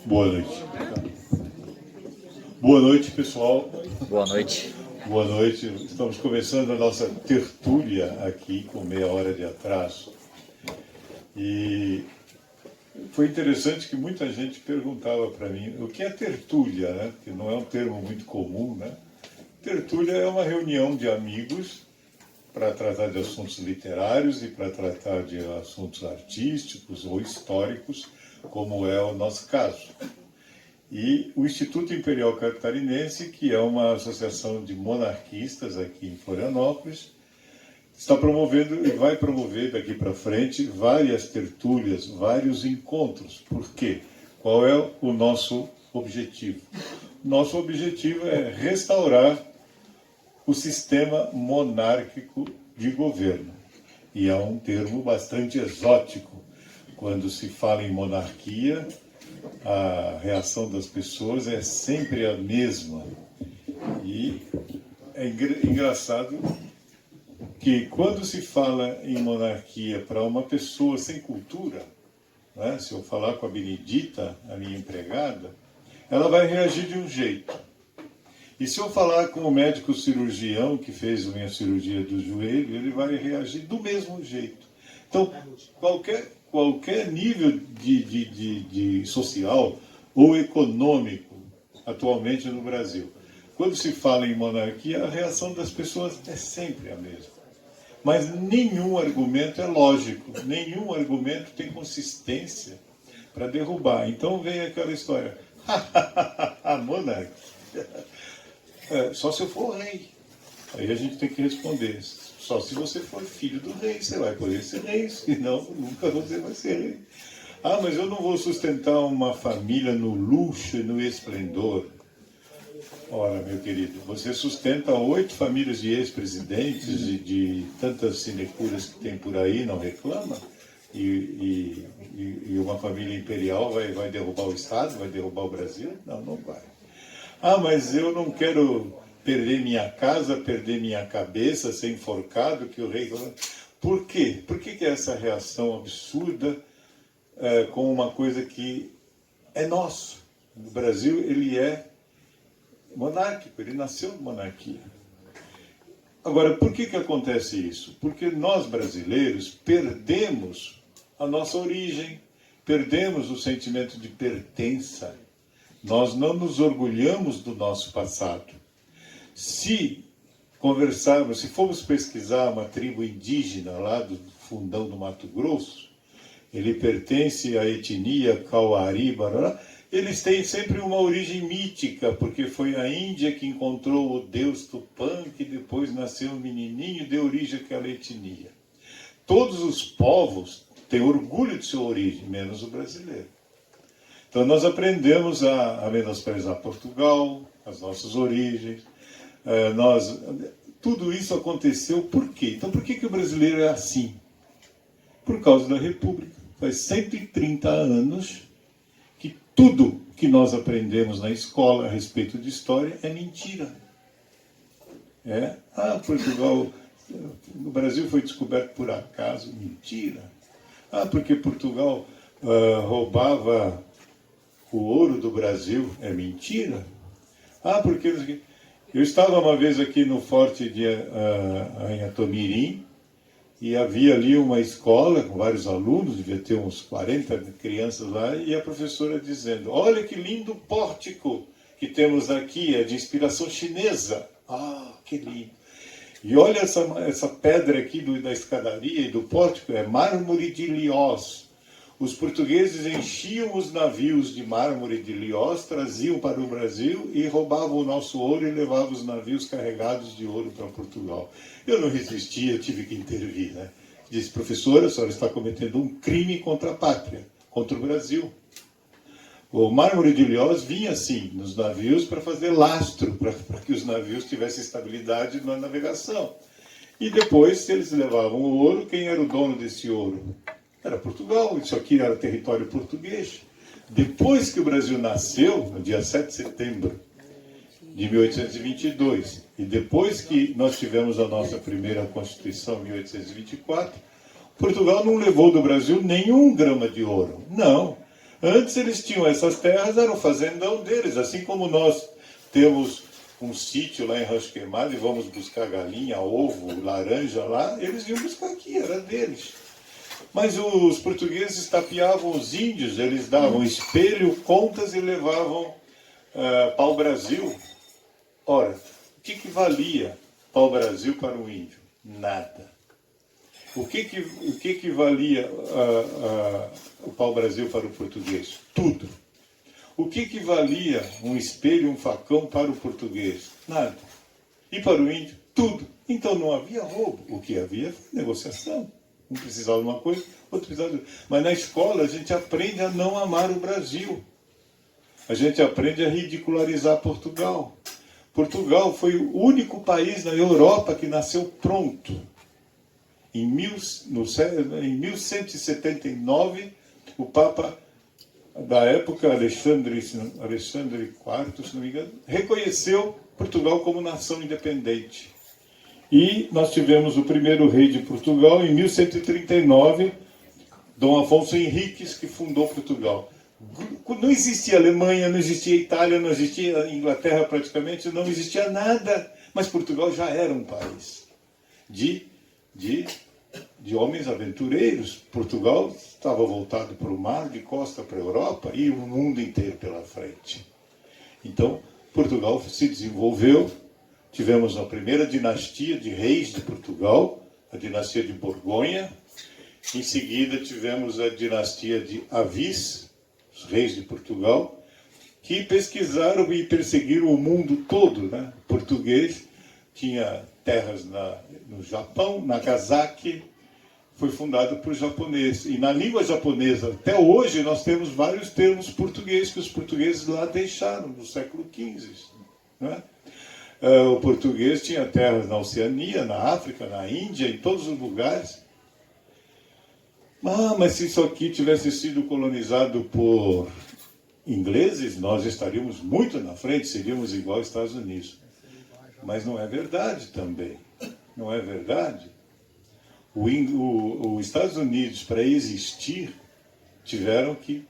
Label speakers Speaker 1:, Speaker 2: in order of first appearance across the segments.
Speaker 1: Boa noite. Boa noite, pessoal.
Speaker 2: Boa noite.
Speaker 1: Boa noite. Estamos começando a nossa tertúlia aqui com meia hora de atraso. E foi interessante que muita gente perguntava para mim o que é tertúlia, né? Que não é um termo muito comum, né? Tertúlia é uma reunião de amigos para tratar de assuntos literários e para tratar de assuntos artísticos ou históricos, como é o nosso caso. E o Instituto Imperial Catarinense, que é uma associação de monarquistas aqui em Florianópolis, está promovendo e vai promover daqui para frente várias tertúlias, vários encontros. Por quê? Qual é o nosso objetivo? Nosso objetivo é restaurar o sistema monárquico de governo. E é um termo bastante exótico. Quando se fala em monarquia, a reação das pessoas é sempre a mesma. E é engraçado que quando se fala em monarquia para uma pessoa sem cultura, né, se eu falar com a Benedita, a minha empregada, ela vai reagir de um jeito. E se eu falar com o médico cirurgião que fez a minha cirurgia do joelho, ele vai reagir do mesmo jeito. Então, qualquer nível de social ou econômico atualmente no Brasil, quando se fala em monarquia, a reação das pessoas é sempre a mesma. Mas nenhum argumento é lógico, nenhum argumento tem consistência para derrubar. Então vem aquela história, a monarquia. Só se eu for rei. Aí a gente tem que responder. Só se você for filho do rei, você vai poder ser rei, senão nunca você vai ser rei. Ah, mas eu não vou sustentar uma família no luxo e no esplendor. Ora, meu querido, você sustenta 8 famílias de ex-presidentes e de tantas sinecuras que tem por aí, não reclama? E uma família imperial vai derrubar o Estado, vai derrubar o Brasil? Não, não vai. Ah, mas eu não quero perder minha casa, perder minha cabeça, ser enforcado, que o rei... Por quê? Por que é essa reação absurda com uma coisa que é nosso? O Brasil, ele é monárquico, ele nasceu de monarquia. Agora, por que acontece isso? Porque nós, brasileiros, perdemos a nossa origem, perdemos o sentimento de pertença. Nós não nos orgulhamos do nosso passado. Se conversarmos, se formos pesquisar uma tribo indígena lá do fundão do Mato Grosso, ele pertence à etnia Kauari, Barará, eles têm sempre uma origem mítica, porque foi a Índia que encontrou o deus Tupã, que depois nasceu um menininho e deu origem àquela etnia. Todos os povos têm orgulho de sua origem, menos o brasileiro. Então nós aprendemos a menosprezar Portugal, as nossas origens. Tudo isso aconteceu por quê? Então por que o brasileiro é assim? Por causa da República. Faz 130 anos que tudo que nós aprendemos na escola a respeito de história é mentira. Portugal, o Brasil foi descoberto por acaso, mentira. Porque Portugal roubava o ouro do Brasil, é mentira. Porque eu estava uma vez aqui no forte de Anhatomirim e havia ali uma escola com vários alunos, devia ter uns 40 crianças lá, e a professora dizendo, olha que lindo pórtico que temos aqui, é de inspiração chinesa. Que lindo. E olha essa pedra aqui da escadaria e do pórtico, é mármore de Lioz. Os portugueses enchiam os navios de mármore de Lioz, traziam para o Brasil e roubavam o nosso ouro e levavam os navios carregados de ouro para Portugal. Eu não resisti, eu tive que intervir, né? Disse, professora, a senhora está cometendo um crime contra a pátria, contra o Brasil. O mármore de Lioz vinha assim nos navios para fazer lastro, para que os navios tivessem estabilidade na navegação. E depois, se eles levavam o ouro, quem era o dono desse ouro? Era Portugal, isso aqui era território português. Depois que o Brasil nasceu, no dia 7 de setembro de 1822, e depois que nós tivemos a nossa primeira Constituição, em 1824, Portugal não levou do Brasil nenhum grama de ouro. Não. Antes eles tinham essas terras, era o fazendão deles, assim como nós temos um sítio lá em Rancho Queimado e vamos buscar galinha, ovo, laranja lá, eles iam buscar aqui, era deles. Mas os portugueses tapeavam os índios, eles davam espelho, contas e levavam pau-brasil. Ora, o que valia pau-brasil para um índio? Nada. O que valia o pau-brasil para o português? Tudo. O que valia um espelho e um facão para o português? Nada. E para o índio? Tudo. Então não havia roubo. O que havia foi negociação. Um precisava de uma coisa, outro precisava de outra. Mas na escola a gente aprende a não amar o Brasil. A gente aprende a ridicularizar Portugal. Portugal foi o único país na Europa que nasceu pronto. Em 1179, o Papa da época, Alexandre IV, se não me engano, reconheceu Portugal como nação independente. E nós tivemos o primeiro rei de Portugal em 1139, Dom Afonso Henriques, que fundou Portugal. Não existia Alemanha, não existia Itália, não existia Inglaterra praticamente, não existia nada. Mas Portugal já era um país de homens aventureiros. Portugal estava voltado para o mar, de costa para a Europa e o mundo inteiro pela frente. Então, Portugal se desenvolveu. Tivemos a primeira dinastia de reis de Portugal, a dinastia de Borgonha. Em seguida, tivemos a dinastia de Avis, os reis de Portugal, que pesquisaram e perseguiram o mundo todo, né? O português tinha terras no Japão, Nagasaki, foi fundado por japonês. E na língua japonesa, até hoje, nós temos vários termos portugueses que os portugueses lá deixaram, no século XV. Né? O português tinha terras na Oceania, na África, na Índia, em todos os lugares. Mas se isso aqui tivesse sido colonizado por ingleses, nós estaríamos muito na frente, seríamos igual aos Estados Unidos. Mas não é verdade também. Não é verdade. Os Estados Unidos, para existir, tiveram que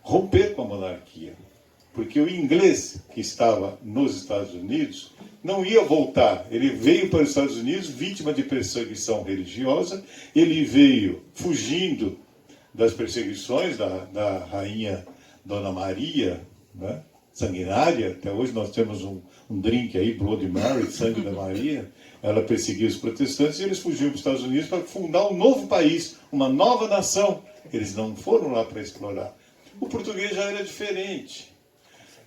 Speaker 1: romper com a monarquia. Porque o inglês que estava nos Estados Unidos não ia voltar. Ele veio para os Estados Unidos vítima de perseguição religiosa, ele veio fugindo das perseguições da rainha Dona Maria, né, sanguinária. Até hoje nós temos um drink aí, Bloody Mary, sangue da Maria. Ela perseguia os protestantes e eles fugiam para os Estados Unidos para fundar um novo país, uma nova nação. Eles não foram lá para explorar. O português já era diferente.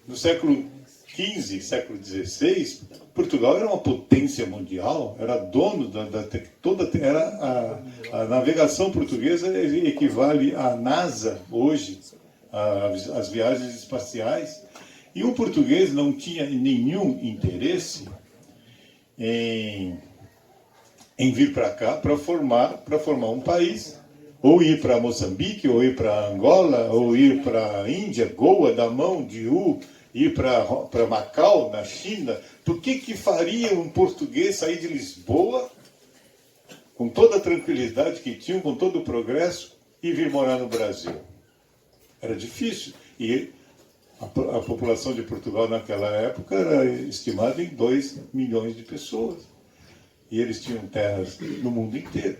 Speaker 1: No século XV, século XVI, Portugal era uma potência mundial, era dono a navegação portuguesa equivale à NASA hoje, às viagens espaciais. E o português não tinha nenhum interesse em vir para cá para formar um país, ou ir para Moçambique, ou ir para Angola, ou ir para a Índia, Goa, Damão, Diú, ir para Macau, na China. Por que faria um português sair de Lisboa, com toda a tranquilidade que tinham, com todo o progresso, e vir morar no Brasil? Era difícil. E a população de Portugal naquela época era estimada em 2 milhões de pessoas. E eles tinham terras no mundo inteiro.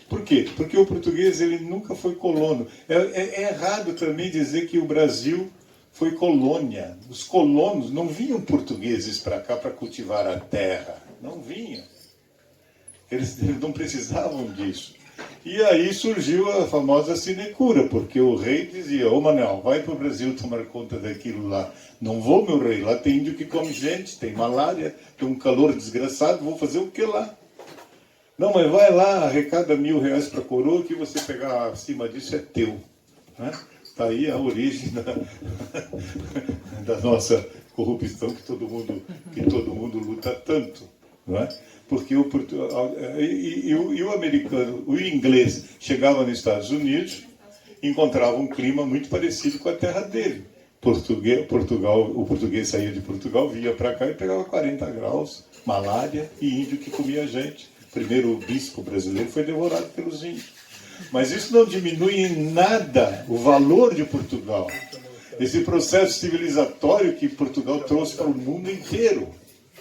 Speaker 1: Por quê? Porque o português ele nunca foi colono. É errado também dizer que o Brasil foi colônia. Os colonos não vinham portugueses para cá para cultivar a terra. Não vinham. Eles não precisavam disso. E aí surgiu a famosa sinecura, porque o rei dizia: ô Manel, vai para o Brasil tomar conta daquilo lá. Não vou, meu rei, lá tem índio que come gente, tem malária, tem um calor desgraçado, vou fazer o que lá? Não, mas vai lá, arrecada R$1.000 para a coroa, que você pegar acima disso é teu. Está aí a origem da nossa corrupção que todo mundo luta tanto. Não é? Porque o americano, o inglês chegava nos Estados Unidos, encontrava um clima muito parecido com a terra dele. O português saía de Portugal, vinha para cá e pegava 40 graus, malária e índio que comia gente. primeiro bispo brasileiro foi devorado pelos índios. Mas isso não diminui em nada o valor de Portugal. Esse processo civilizatório que Portugal trouxe para o mundo inteiro.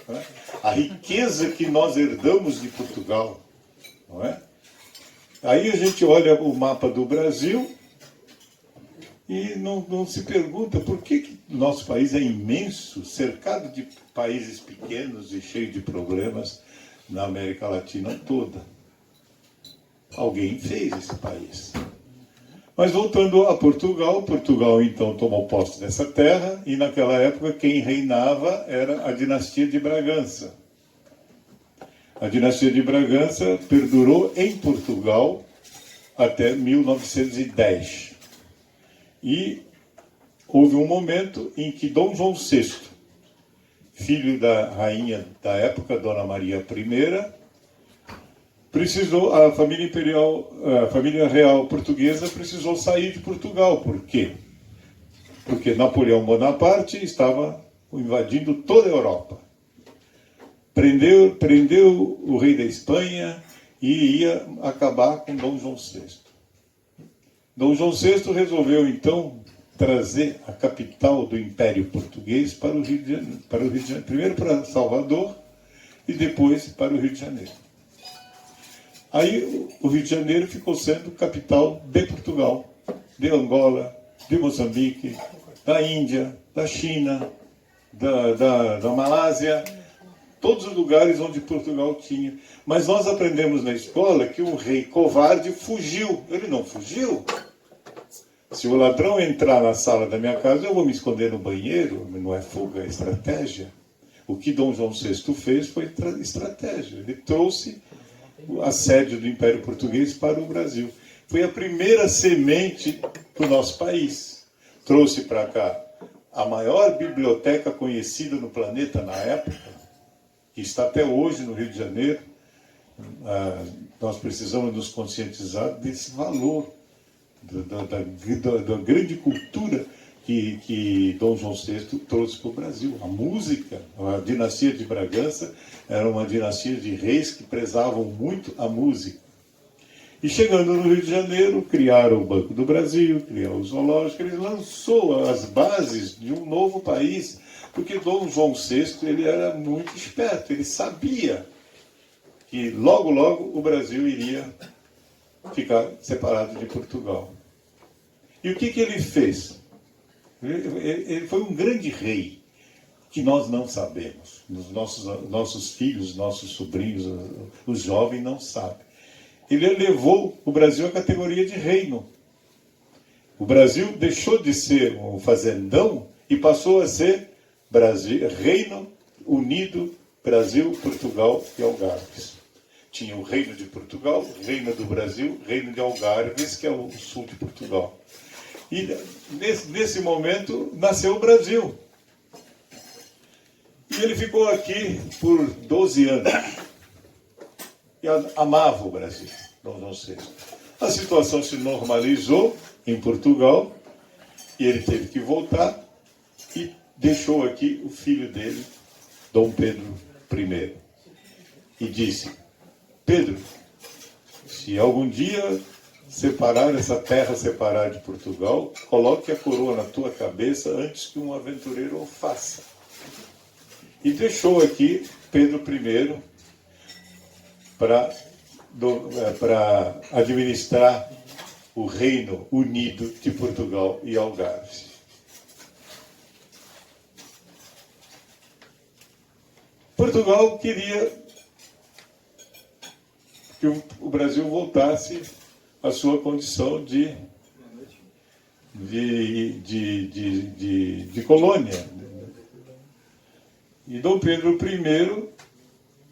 Speaker 1: Não é? A riqueza que nós herdamos de Portugal. Não é? Aí a gente olha o mapa do Brasil e não se pergunta por que nosso país é imenso, cercado de países pequenos e cheio de problemas na América Latina toda. Alguém fez esse país. Mas voltando a Portugal, Portugal então tomou posse dessa terra e naquela época quem reinava era a dinastia de Bragança. A dinastia de Bragança perdurou em Portugal até 1910. E houve um momento em que Dom João VI, filho da rainha da época, Dona Maria I, precisou, a família imperial, a família real portuguesa precisou sair de Portugal. Por quê? Porque Napoleão Bonaparte estava invadindo toda a Europa. Prendeu o rei da Espanha e ia acabar com Dom João VI. Dom João VI resolveu, então, trazer a capital do Império Português para o Rio de Janeiro. Primeiro para Salvador e depois para o Rio de Janeiro. Aí o Rio de Janeiro ficou sendo capital de Portugal, de Angola, de Moçambique, da Índia, da China, da Malásia, todos os lugares onde Portugal tinha. Mas nós aprendemos na escola que um rei covarde fugiu. Ele não fugiu. Se o ladrão entrar na sala da minha casa, eu vou me esconder no banheiro. Não é fuga, é estratégia. O que Dom João VI fez foi estratégia. Ele trouxe a sede do Império Português para o Brasil. Foi a primeira semente do nosso país. Trouxe para cá a maior biblioteca conhecida no planeta na época, que está até hoje no Rio de Janeiro. Nós precisamos nos conscientizar desse valor, da grande cultura que Dom João VI trouxe para o Brasil. A música, a dinastia de Bragança era uma dinastia de reis que prezavam muito a música. E chegando no Rio de Janeiro, criaram o Banco do Brasil, criaram o Zoológico, ele lançou as bases de um novo país, porque Dom João VI ele era muito esperto, ele sabia que logo, logo o Brasil iria ficar separado de Portugal. E o que ele fez? Ele foi um grande rei, que nós não sabemos. Nossos filhos, nossos sobrinhos, os jovens não sabem. Ele elevou o Brasil à categoria de reino. O Brasil deixou de ser um fazendão e passou a ser Reino Unido, Brasil, Portugal e Algarves. Tinha o Reino de Portugal, Reino do Brasil, Reino de Algarves, que é o sul de Portugal. E nesse momento nasceu o Brasil. E ele ficou aqui por 12 anos. E amava o Brasil, Dom João VI. A situação se normalizou em Portugal e ele teve que voltar e deixou aqui o filho dele, Dom Pedro I. E disse: Pedro, se algum dia essa terra separar de Portugal, coloque a coroa na tua cabeça antes que um aventureiro o faça. E deixou aqui Pedro I para administrar o Reino Unido de Portugal e Algarves. Portugal queria que o Brasil voltasse à sua condição de colônia. E Dom Pedro I,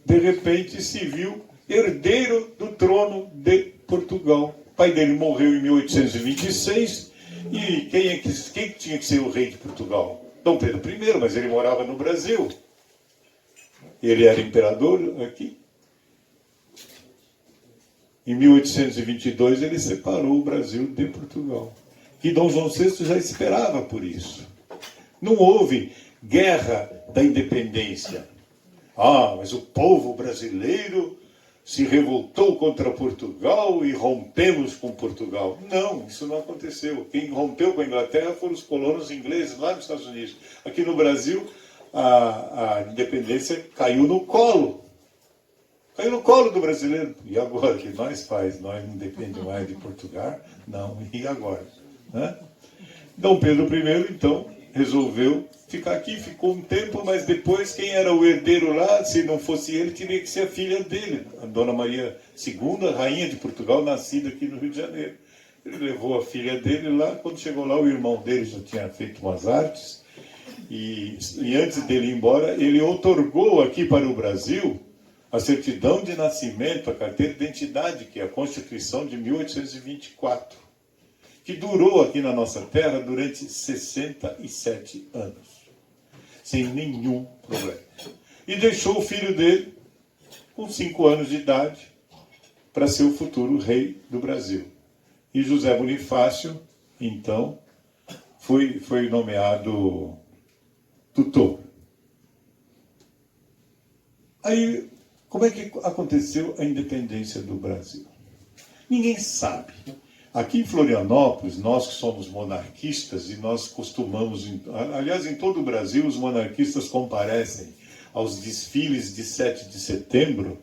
Speaker 1: de repente, se viu herdeiro do trono de Portugal. O pai dele morreu em 1826, e quem tinha que ser o rei de Portugal? Dom Pedro I, mas ele morava no Brasil. Ele era imperador aqui. Em 1822, ele separou o Brasil de Portugal. E Dom João VI já esperava por isso. Não houve guerra da independência. Mas o povo brasileiro se revoltou contra Portugal e rompemos com Portugal. Não, isso não aconteceu. Quem rompeu com a Inglaterra foram os colonos ingleses lá nos Estados Unidos. Aqui no Brasil, a independência caiu no colo. Caiu no colo do brasileiro. E agora, o que nós faz? Nós não dependemos mais de Portugal? Não, e agora? Né? Dom Pedro I, então, resolveu ficar aqui, ficou um tempo, mas depois quem era o herdeiro lá, se não fosse ele, teria que ser a filha dele, a Dona Maria II, rainha de Portugal, nascida aqui no Rio de Janeiro. Ele levou a filha dele lá, quando chegou lá, o irmão dele já tinha feito umas artes, e antes dele ir embora, ele outorgou aqui para o Brasil a certidão de nascimento, a carteira de identidade, que é a Constituição de 1824, que durou aqui na nossa terra durante 67 anos, sem nenhum problema. E deixou o filho dele, com 5 anos de idade, para ser o futuro rei do Brasil. E José Bonifácio, então, foi nomeado tutor. Aí, como é que aconteceu a independência do Brasil? Ninguém sabe. Aqui em Florianópolis, nós que somos monarquistas, e nós costumamos, aliás, em todo o Brasil, os monarquistas comparecem aos desfiles de 7 de setembro,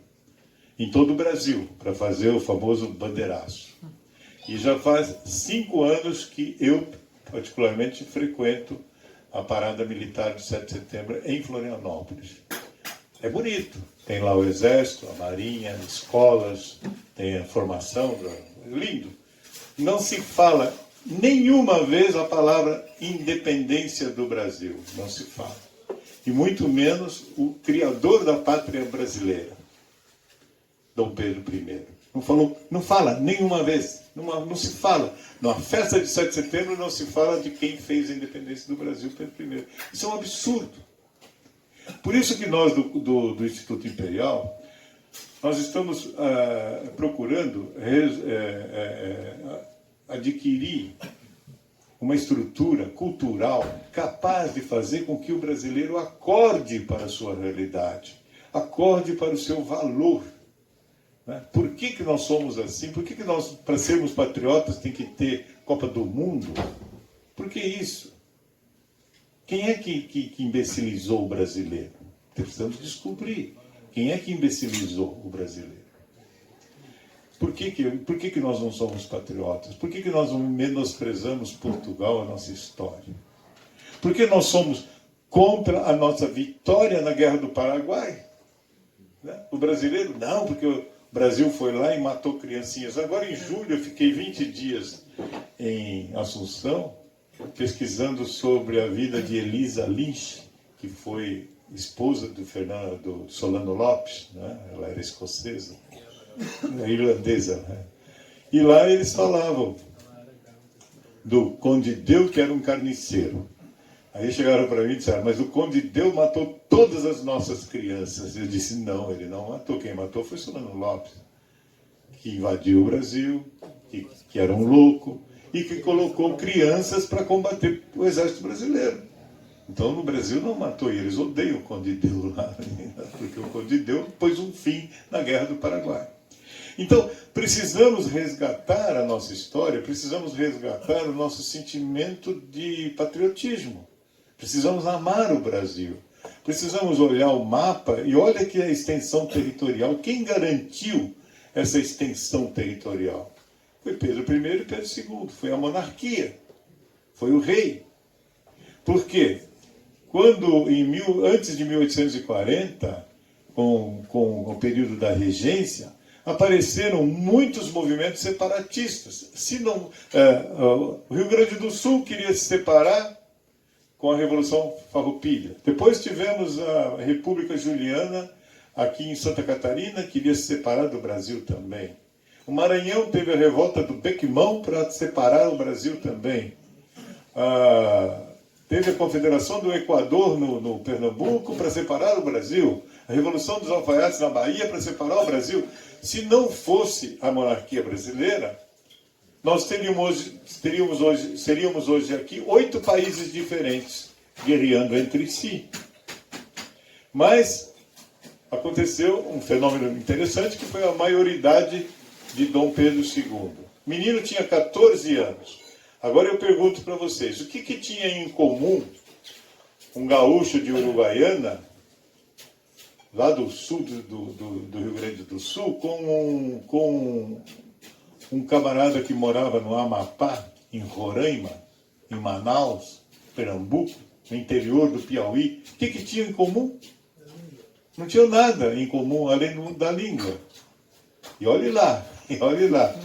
Speaker 1: em todo o Brasil, para fazer o famoso bandeiraço. E já faz 5 anos que eu, particularmente, frequento a parada militar de 7 de setembro em Florianópolis. É bonito. Tem lá o Exército, a Marinha, escolas, tem a formação, lindo. Não se fala nenhuma vez a palavra independência do Brasil. Não se fala. E muito menos o criador da pátria brasileira, Dom Pedro I. Não fala nenhuma vez. Não se fala. Na festa de 7 de setembro não se fala de quem fez a independência do Brasil, Pedro I. Isso é um absurdo. Por isso que nós, do Instituto Imperial, nós estamos procurando adquirir uma estrutura cultural capaz de fazer com que o brasileiro acorde para a sua realidade, acorde para o seu valor. Né? Por que nós somos assim? Por que nós, para sermos patriotas, tem que ter Copa do Mundo? Por que isso? Quem é que imbecilizou o brasileiro? Precisamos descobrir. Quem é que imbecilizou o brasileiro? Por que nós não somos patriotas? Por que nós não menosprezamos Portugal, a nossa história? Por que nós somos contra a nossa vitória na Guerra do Paraguai? Né? O brasileiro, não, porque o Brasil foi lá e matou criancinhas. Agora, em julho, eu fiquei 20 dias em Assunção, pesquisando sobre a vida de Elisa Lynch, que foi esposa do Solano Lopes, né? Ela era escocesa, irlandesa. Né? E lá eles falavam do Conde Deu, que era um carniceiro. Aí chegaram para mim e disseram, mas o Conde Deu matou todas as nossas crianças. Eu disse, não, ele não matou. Quem matou foi Solano Lopes, que invadiu o Brasil, que era um louco, e que colocou crianças para combater o exército brasileiro. Então, no Brasil não matou, e eles odeiam o Conde Deu lá, porque o Conde Deu pôs um fim na Guerra do Paraguai. Então, precisamos resgatar a nossa história, precisamos resgatar o nosso sentimento de patriotismo. Precisamos amar o Brasil. Precisamos olhar o mapa e olha que a extensão territorial. Quem garantiu essa extensão territorial? Foi Pedro I e Pedro II. Foi a monarquia. Foi o rei. Por quê? Quando, antes de 1840, com o período da regência, apareceram muitos movimentos separatistas. O Rio Grande do Sul queria se separar com a Revolução Farroupilha. Depois tivemos a República Juliana, aqui em Santa Catarina, queria se separar do Brasil também. O Maranhão teve a revolta do Bequimão para separar o Brasil também. Teve a Confederação do Equador no Pernambuco para separar o Brasil. A Revolução dos Alfaiates na Bahia para separar o Brasil. Se não fosse a monarquia brasileira, nós seríamos hoje aqui 8 países diferentes, guerreando entre si. Mas aconteceu um fenômeno interessante que foi a maioridade de Dom Pedro II. O menino tinha 14 anos. Agora eu pergunto para vocês, o que tinha em comum um gaúcho de Uruguaiana, lá do sul do Rio Grande do Sul, com um camarada que morava no Amapá, em Roraima, em Manaus, Pernambuco, no interior do Piauí? O que tinha em comum? Não tinha nada em comum além da língua. E olhe lá, e olhe lá.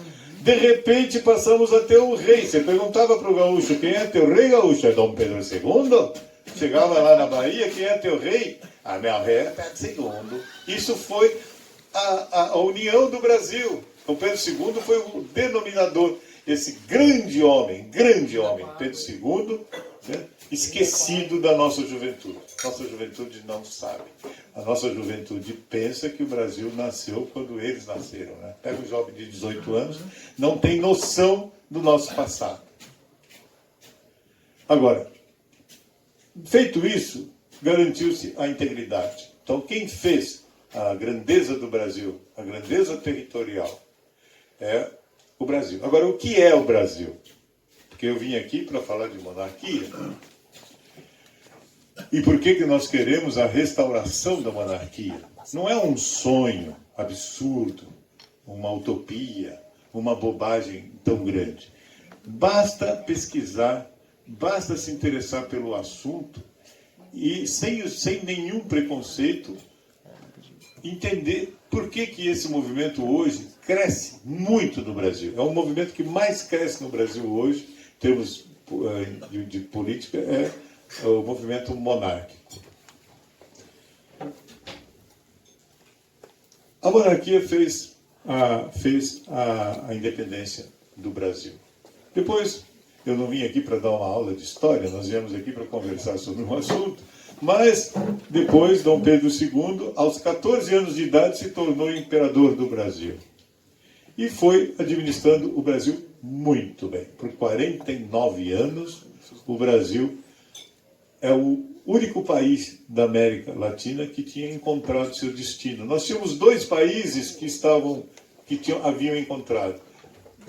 Speaker 1: De repente passamos a ter um rei. Você perguntava para o gaúcho, quem é teu rei, gaúcho? É Dom Pedro II? Chegava lá na Bahia, quem é teu rei? A minha rei é Pedro II. Isso foi a união do Brasil. Dom Pedro II foi o denominador. Esse grande homem, Pedro II, né, esquecido da nossa juventude. Nossa juventude não sabe. A nossa juventude pensa que o Brasil nasceu quando eles nasceram. Né? Pega um jovem de 18 anos, não tem noção do nosso passado. Agora, feito isso, garantiu-se a integridade. Então, quem fez a grandeza do Brasil, a grandeza territorial, é o Brasil. Agora, o que é o Brasil? Porque eu vim aqui para falar de monarquia. E por que nós queremos a restauração da monarquia? Não é um sonho absurdo, uma utopia, uma bobagem tão grande. Basta pesquisar, basta se interessar pelo assunto e, sem nenhum preconceito, entender por que esse movimento hoje cresce muito no Brasil. É o movimento que mais cresce no Brasil hoje, em termos de política, é o movimento monárquico. A monarquia fez a independência do Brasil. Depois, eu não vim aqui para dar uma aula de história, nós viemos aqui para conversar sobre um assunto, mas depois, Dom Pedro II, aos 14 anos de idade, se tornou imperador do Brasil. E foi administrando o Brasil muito bem. Por 49 anos, o Brasil é o único país da América Latina que tinha encontrado seu destino. Nós tínhamos dois países que haviam encontrado: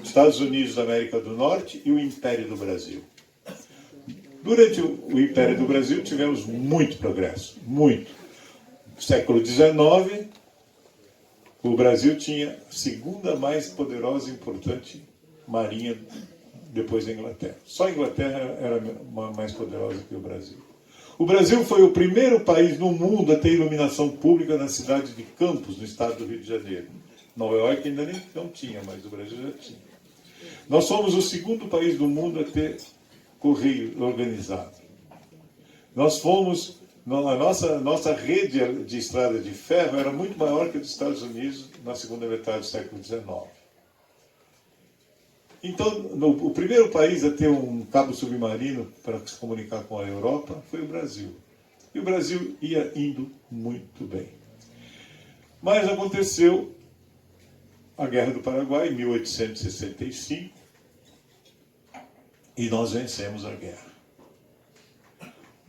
Speaker 1: Estados Unidos da América do Norte e o Império do Brasil. Durante o Império do Brasil tivemos muito progresso, muito. No século XIX, o Brasil tinha a segunda mais poderosa e importante marinha depois da Inglaterra. Só a Inglaterra era mais poderosa que o Brasil. O Brasil foi o primeiro país no mundo a ter iluminação pública na cidade de Campos, no estado do Rio de Janeiro. Nova York ainda não tinha, mas o Brasil já tinha. Nós somos o segundo país do mundo a ter correio organizado. Nós fomos... A nossa rede de estrada de ferro era muito maior que a dos Estados Unidos na segunda metade do século XIX. Então, o primeiro país a ter um cabo submarino para se comunicar com a Europa foi o Brasil. E o Brasil ia indo muito bem. Mas aconteceu a Guerra do Paraguai, em 1865, e nós vencemos a guerra.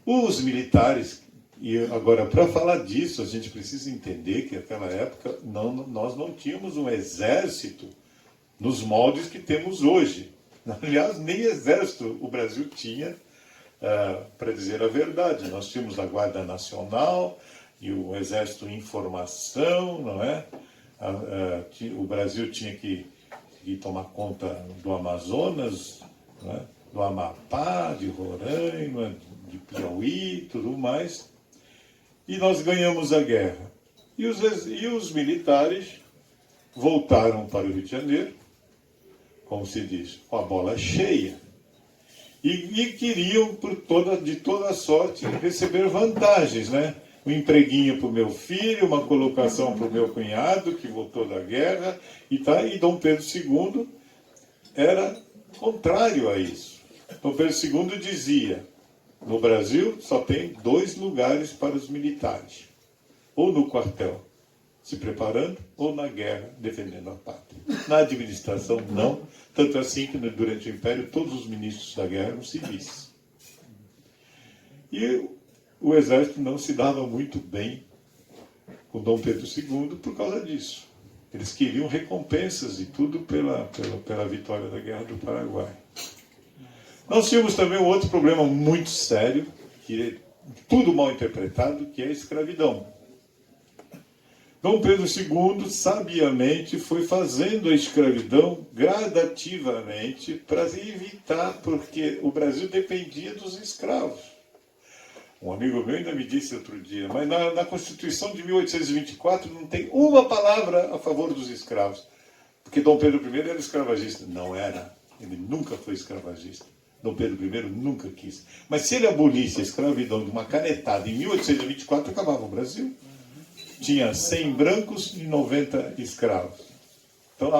Speaker 1: Os militares, e agora, para falar disso, a gente precisa entender que naquela época nós não tínhamos um exército nos moldes que temos hoje. Aliás, nem exército o Brasil tinha, para dizer a verdade. Nós tínhamos a Guarda Nacional e o Exército em Formação, não é? O Brasil tinha que tomar conta do Amazonas, não é? Do Amapá, de Roraima, de Piauí, tudo mais. E nós ganhamos a guerra. E os militares voltaram para o Rio de Janeiro, como se diz, com a bola cheia. E queriam, de toda sorte, receber vantagens, né? Um empreguinho para o meu filho, uma colocação para o meu cunhado, que voltou da guerra, e Dom Pedro II era contrário a isso. Dom Pedro II dizia: no Brasil só tem 2 lugares para os militares: ou no quartel, se preparando, ou na guerra, defendendo a pátria. Na administração, não. Tanto assim que durante o Império todos os ministros da guerra eram civis. E o exército não se dava muito bem com Dom Pedro II por causa disso. Eles queriam recompensas e tudo pela vitória da Guerra do Paraguai. Nós tínhamos também um outro problema muito sério, que é tudo mal interpretado, que é a escravidão. Dom Pedro II, sabiamente, foi fazendo a escravidão gradativamente para evitar, porque o Brasil dependia dos escravos. Um amigo meu ainda me disse outro dia, mas na Constituição de 1824 não tem uma palavra a favor dos escravos, porque Dom Pedro I era escravagista. Não era, ele nunca foi escravagista. Dom Pedro I nunca quis. Mas se ele abolisse a escravidão de uma canetada em 1824, acabava o Brasil. Tinha 100 brancos e 90 escravos. Então,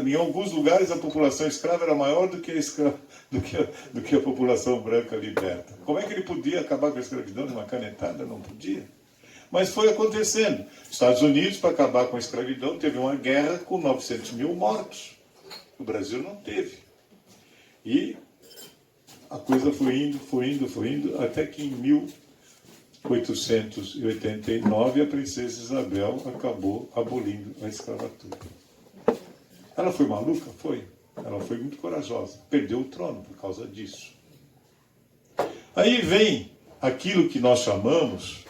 Speaker 1: em alguns lugares, a população escrava era maior do que a população branca liberta. Como é que ele podia acabar com a escravidão de uma canetada? Não podia. Mas foi acontecendo. Estados Unidos, para acabar com a escravidão, teve uma guerra com 900 mil mortos. O Brasil não teve. E a coisa foi indo, até que em 1889 a princesa Isabel acabou abolindo a escravatura. Ela foi maluca? Foi. Ela foi muito corajosa. Perdeu o trono por causa disso. Aí vem aquilo que nós chamamos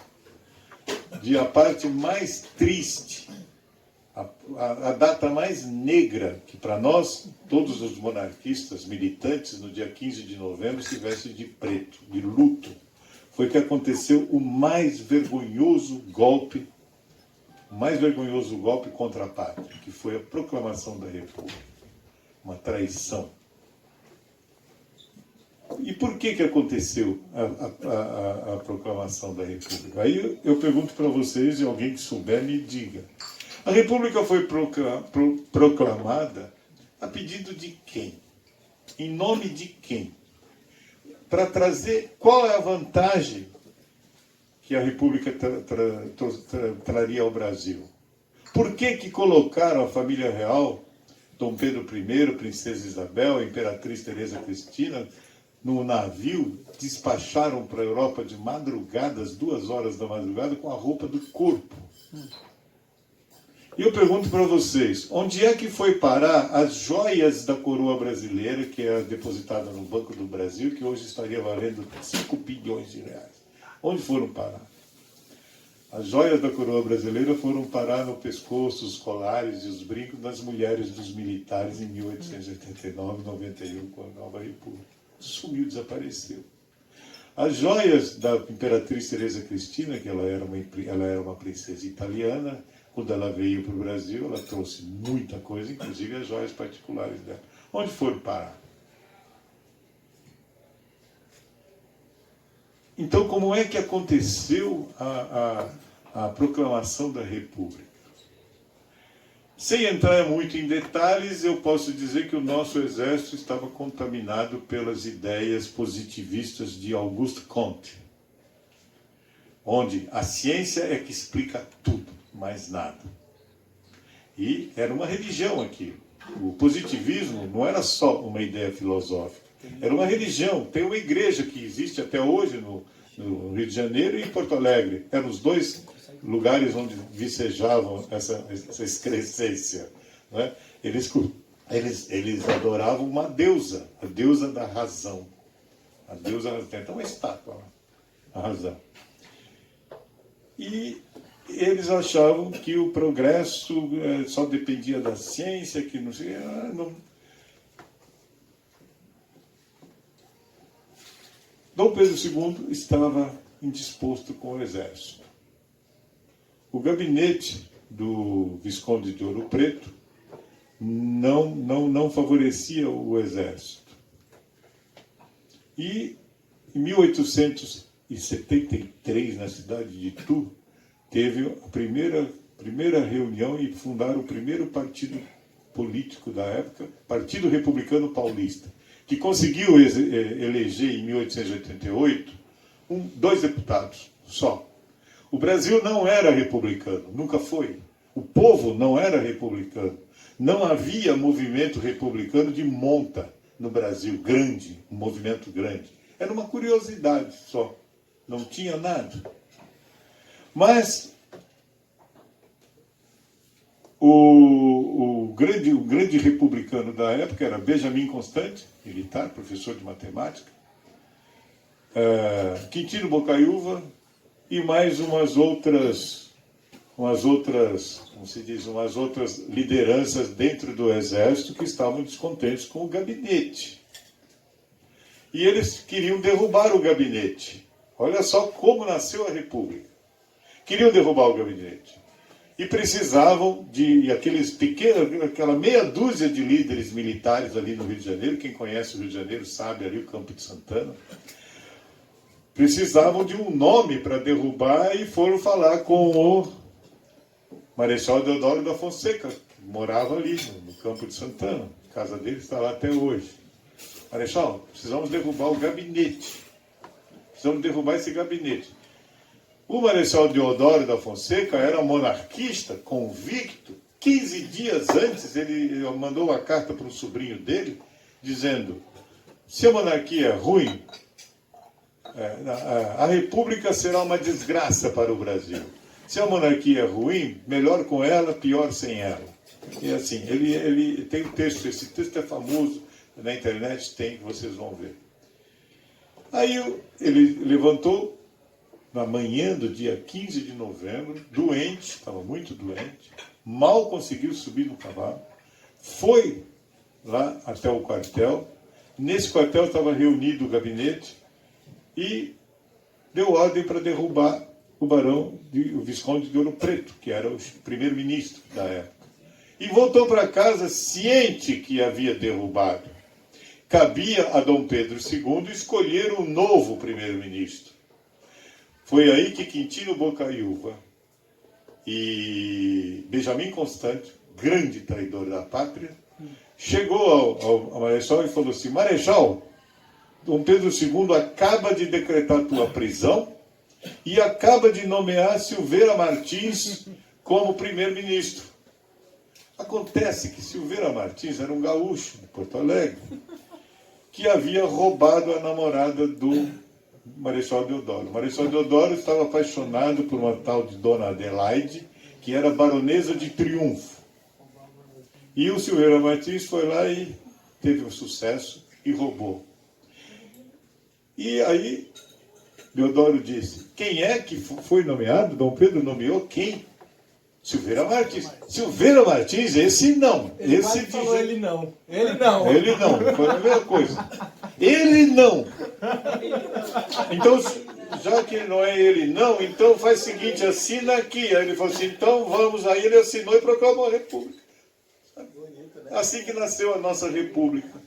Speaker 1: de a parte mais triste, a data mais negra, que para nós, todos os monarquistas militantes, no dia 15 de novembro, se vestem de preto, de luto. Foi que aconteceu o mais vergonhoso golpe contra a pátria, que foi a proclamação da República. Uma traição. E por que aconteceu a proclamação da República? Aí eu pergunto para vocês, e alguém que souber me diga. A República foi proclamada a pedido de quem? Em nome de quem? Para trazer qual é a vantagem que a República traria ao Brasil. Por que colocaram a família real, Dom Pedro I, Princesa Isabel, Imperatriz Teresa Cristina, no navio, despacharam para a Europa de madrugada, às 2 horas da madrugada, com a roupa do corpo? E eu pergunto para vocês, onde é que foi parar as joias da coroa brasileira, que era depositada no Banco do Brasil, que hoje estaria valendo 5 bilhões de reais? Onde foram parar? As joias da coroa brasileira foram parar no pescoço, os colares e os brincos das mulheres dos militares em 1889, 91, com a nova República. Sumiu, desapareceu. As joias da Imperatriz Teresa Cristina, que ela era uma princesa italiana, quando ela veio para o Brasil, ela trouxe muita coisa, inclusive as joias particulares dela. Onde foram parar? Então, como é que aconteceu a proclamação da República? Sem entrar muito em detalhes, eu posso dizer que o nosso exército estava contaminado pelas ideias positivistas de Auguste Comte, onde a ciência é que explica tudo, mais nada. E era uma religião aquilo. O positivismo não era só uma ideia filosófica, era uma religião. Tem uma igreja que existe até hoje no Rio de Janeiro e em Porto Alegre. Eram os dois lugares onde vicejavam essa excrescência. Né? Eles adoravam uma deusa, a deusa da razão. A deusa tem até uma estátua lá, a razão. E eles achavam que o progresso só dependia da ciência, que não sei... Dom Pedro II estava indisposto com o exército. O gabinete do Visconde de Ouro Preto não favorecia o exército. E em 1873, na cidade de Itu, teve a primeira reunião e fundaram o primeiro partido político da época, Partido Republicano Paulista, que conseguiu eleger em 1888 2 deputados só. O Brasil não era republicano, nunca foi. O povo não era republicano. Não havia movimento republicano de monta no Brasil, grande, um movimento grande. Era uma curiosidade só, não tinha nada. Mas O grande republicano da época era Benjamin Constant, militar, professor de matemática, Quintino Bocaiúva e mais umas outras, como se diz, umas outras lideranças dentro do exército que estavam descontentes com o gabinete. E eles queriam derrubar o gabinete. Olha só como nasceu a República. Queriam derrubar o gabinete. E precisavam de aquela meia dúzia de líderes militares ali no Rio de Janeiro. Quem conhece o Rio de Janeiro sabe ali o Campo de Santana. Precisavam de um nome para derrubar e foram falar com o Marechal Deodoro da Fonseca, que morava ali no Campo de Santana. A casa dele está lá até hoje. Marechal, precisamos derrubar o gabinete. Precisamos derrubar esse gabinete. O Marechal Deodoro da Fonseca era monarquista, convicto. 15 dias antes, ele mandou uma carta para um sobrinho dele, dizendo: se a monarquia é ruim, a república será uma desgraça para o Brasil. Se a monarquia é ruim, melhor com ela, pior sem ela. E assim, ele tem um texto, esse texto é famoso, na internet tem, que vocês vão ver. Aí ele levantou, na manhã do dia 15 de novembro, doente, estava muito doente, mal conseguiu subir no cavalo, foi lá até o quartel. Nesse quartel estava reunido o gabinete e deu ordem para derrubar o Visconde de Ouro Preto, que era o primeiro-ministro da época. E voltou para casa ciente que havia derrubado. Cabia a Dom Pedro II escolher um novo primeiro-ministro. Foi aí que Quintino Bocaiúva e Benjamin Constant, grande traidor da pátria, chegou ao Marechal e falou assim: Marechal, Dom Pedro II acaba de decretar tua prisão e acaba de nomear Silveira Martins como primeiro-ministro. Acontece que Silveira Martins era um gaúcho de Porto Alegre, que havia roubado a namorada do Marechal Deodoro. O Marechal Deodoro estava apaixonado por uma tal de Dona Adelaide, que era baronesa de Triunfo. E o Silveira Martins foi lá e teve um sucesso e roubou. E aí Deodoro disse: quem é que foi nomeado? Dom Pedro nomeou quem? Silveira Martins. Silveira Martins, esse não. Esse
Speaker 2: falou ele não. Ele
Speaker 1: não, foi a mesma coisa. Ele não. Então, já que não é ele não, então faz o seguinte, assina aqui. Aí ele falou assim, então vamos. Aí ele assinou e proclamou a República. Assim que nasceu a nossa República.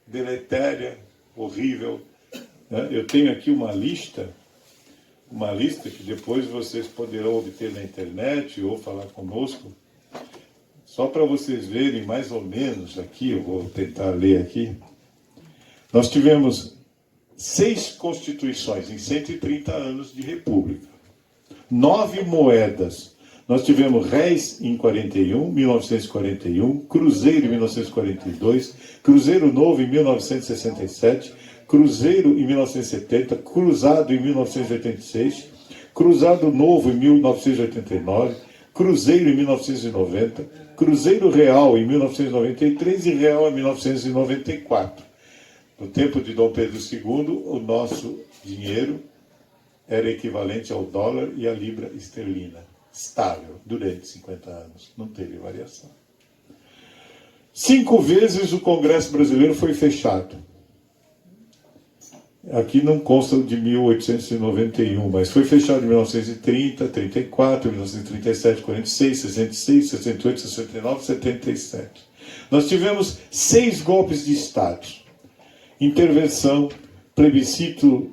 Speaker 1: Deletéria, horrível. Eu tenho aqui uma lista que depois vocês poderão obter na internet ou falar conosco, só para vocês verem mais ou menos aqui, eu vou tentar ler aqui. Nós tivemos 6 constituições em 130 anos de república, 9 moedas. Nós tivemos réis em 1941, cruzeiro em 1942, cruzeiro novo em 1967, cruzeiro em 1970, cruzado em 1986, cruzado novo em 1989, cruzeiro em 1990, cruzeiro real em 1993 e real em 1994. No tempo de Dom Pedro II, o nosso dinheiro era equivalente ao dólar e à libra esterlina, estável, durante 50 anos, não teve variação. 5 vezes o Congresso Brasileiro foi fechado. Aqui não consta de 1891, mas foi fechado em 1930, 34, 1937, 46, 66, 68, 69, 77. Nós tivemos 6 golpes de Estado. Intervenção, plebiscito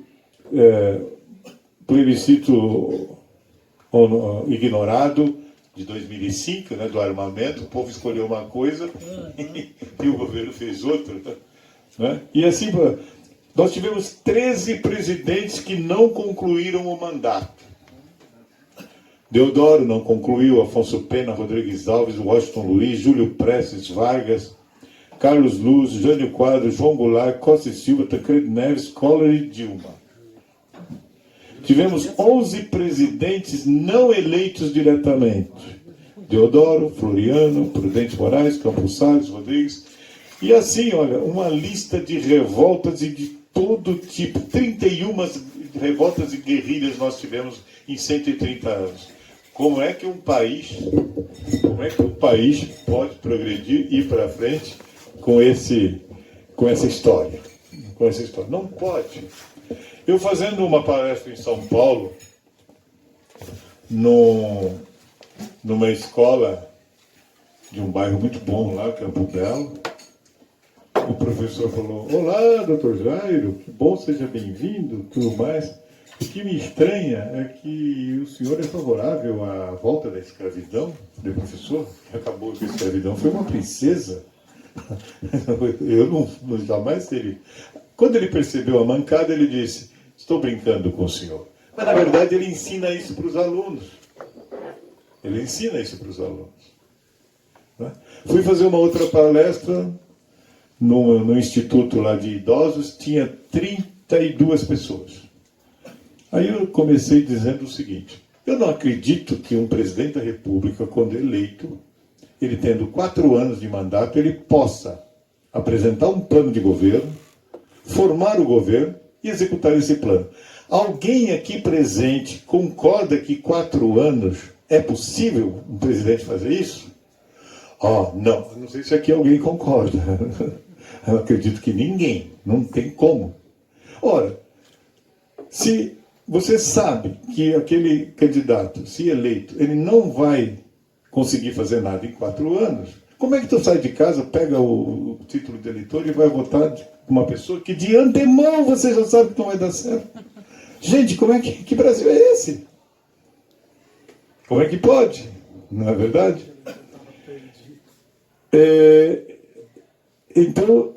Speaker 1: ignorado, de 2005, né, do armamento. O povo escolheu uma coisa e o governo fez outra. Né? E assim... Nós tivemos 13 presidentes que não concluíram o mandato. Deodoro não concluiu, Afonso Pena, Rodrigues Alves, Washington Luiz, Júlio Prestes, Vargas, Carlos Luz, Jânio Quadros, João Goulart, Costa e Silva, Tancredo Neves, Collor e Dilma. Tivemos 11 presidentes não eleitos diretamente. Deodoro, Floriano, Prudente Moraes, Campos Salles, Rodrigues. E assim, olha, uma lista de revoltas e de todo tipo. 31 revoltas e guerrilhas nós tivemos em 130 anos. Como é que um país pode progredir e ir para frente com essa história? Com essa história? Não pode. Eu fazendo uma palestra em São Paulo, numa escola de um bairro muito bom lá, Campo Belo, o professor falou: olá, doutor Jairo, que bom, seja bem-vindo, tudo mais. O que me estranha é que o senhor é favorável à volta da escravidão. Falei: professor, acabou com a escravidão, foi uma princesa. Eu não jamais teria. Quando ele percebeu a mancada, ele disse: estou brincando com o senhor. Mas, na verdade, ele ensina isso para os alunos. Ele ensina isso para os alunos. Né? Fui fazer uma outra palestra no instituto lá de idosos, tinha 32 pessoas. Aí eu comecei dizendo o seguinte: eu não acredito que um presidente da República, quando eleito, ele tendo 4 anos de mandato, ele possa apresentar um plano de governo, formar o governo e executar esse plano. Alguém aqui presente concorda que 4 anos é possível um presidente fazer isso? Não sei se aqui alguém concorda. Eu acredito que ninguém, não tem como. Ora, se você sabe que aquele candidato, se eleito, ele não vai conseguir fazer nada em 4 anos, como é que tu sai de casa, pega o título de eleitor e vai votar uma pessoa que de antemão você já sabe que não vai dar certo? Gente, como é que Brasil é esse? Como é que pode? Não é verdade? Então,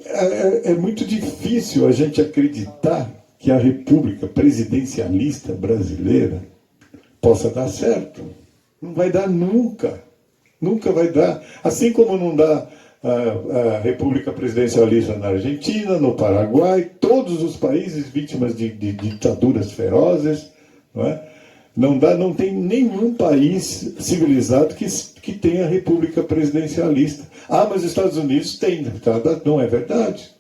Speaker 1: é muito difícil a gente acreditar que a República presidencialista brasileira possa dar certo. Não vai dar nunca. Nunca vai dar. Assim como não dá a República presidencialista na Argentina, no Paraguai, todos os países vítimas de ditaduras ferozes, não é? Não tem nenhum país civilizado que tenha República presidencialista. Mas os Estados Unidos têm. Não é verdade.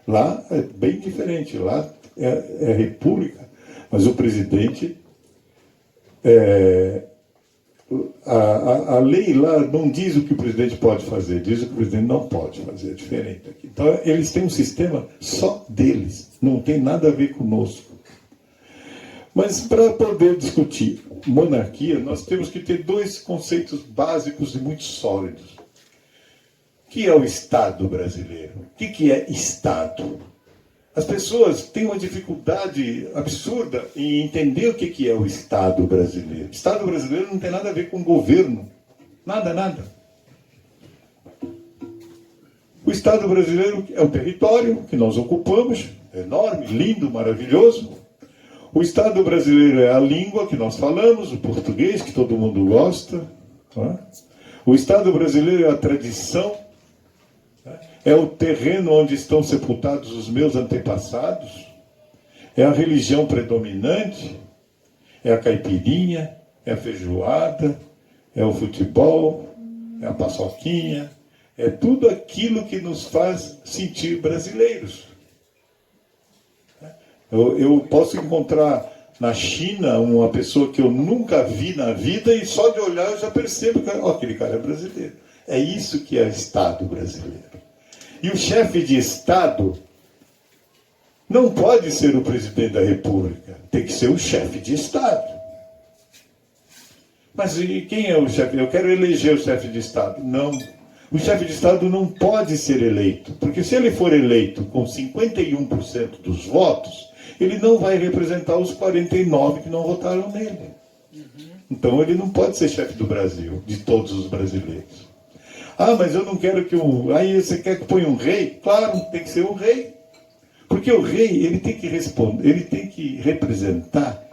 Speaker 1: Lá é bem diferente. Lá é República, mas o presidente... A lei lá não diz o que o presidente pode fazer, diz o que o presidente não pode fazer, é diferente aqui. Então, eles têm um sistema só deles, não tem nada a ver conosco. Mas para poder discutir monarquia, nós temos que ter 2 conceitos básicos e muito sólidos. O que é o Estado brasileiro? O que é Estado? As pessoas têm uma dificuldade absurda em entender o que é o Estado brasileiro. O Estado brasileiro não tem nada a ver com governo. Nada, nada. O Estado brasileiro é o território que nós ocupamos, enorme, lindo, maravilhoso. O Estado brasileiro é a língua que nós falamos, o português, que todo mundo gosta. Não é? O Estado brasileiro é a tradição, é o terreno onde estão sepultados os meus antepassados, é a religião predominante, é a caipirinha, é a feijoada, é o futebol, é a paçoquinha, é tudo aquilo que nos faz sentir brasileiros. Eu posso encontrar na China uma pessoa que eu nunca vi na vida e só de olhar eu já percebo que aquele cara é brasileiro. É isso que é Estado brasileiro. E o chefe de Estado não pode ser o presidente da República, tem que ser o chefe de Estado. Mas e quem é o chefe? Eu quero eleger o chefe de Estado. Não. O chefe de Estado não pode ser eleito, porque se ele for eleito com 51% dos votos, ele não vai representar os 49% que não votaram nele. Então ele não pode ser chefe do Brasil, de todos os brasileiros. Mas eu não quero que Aí você quer que ponha um rei? Claro, tem que ser um rei. Porque o rei, ele tem que responder, ele tem que representar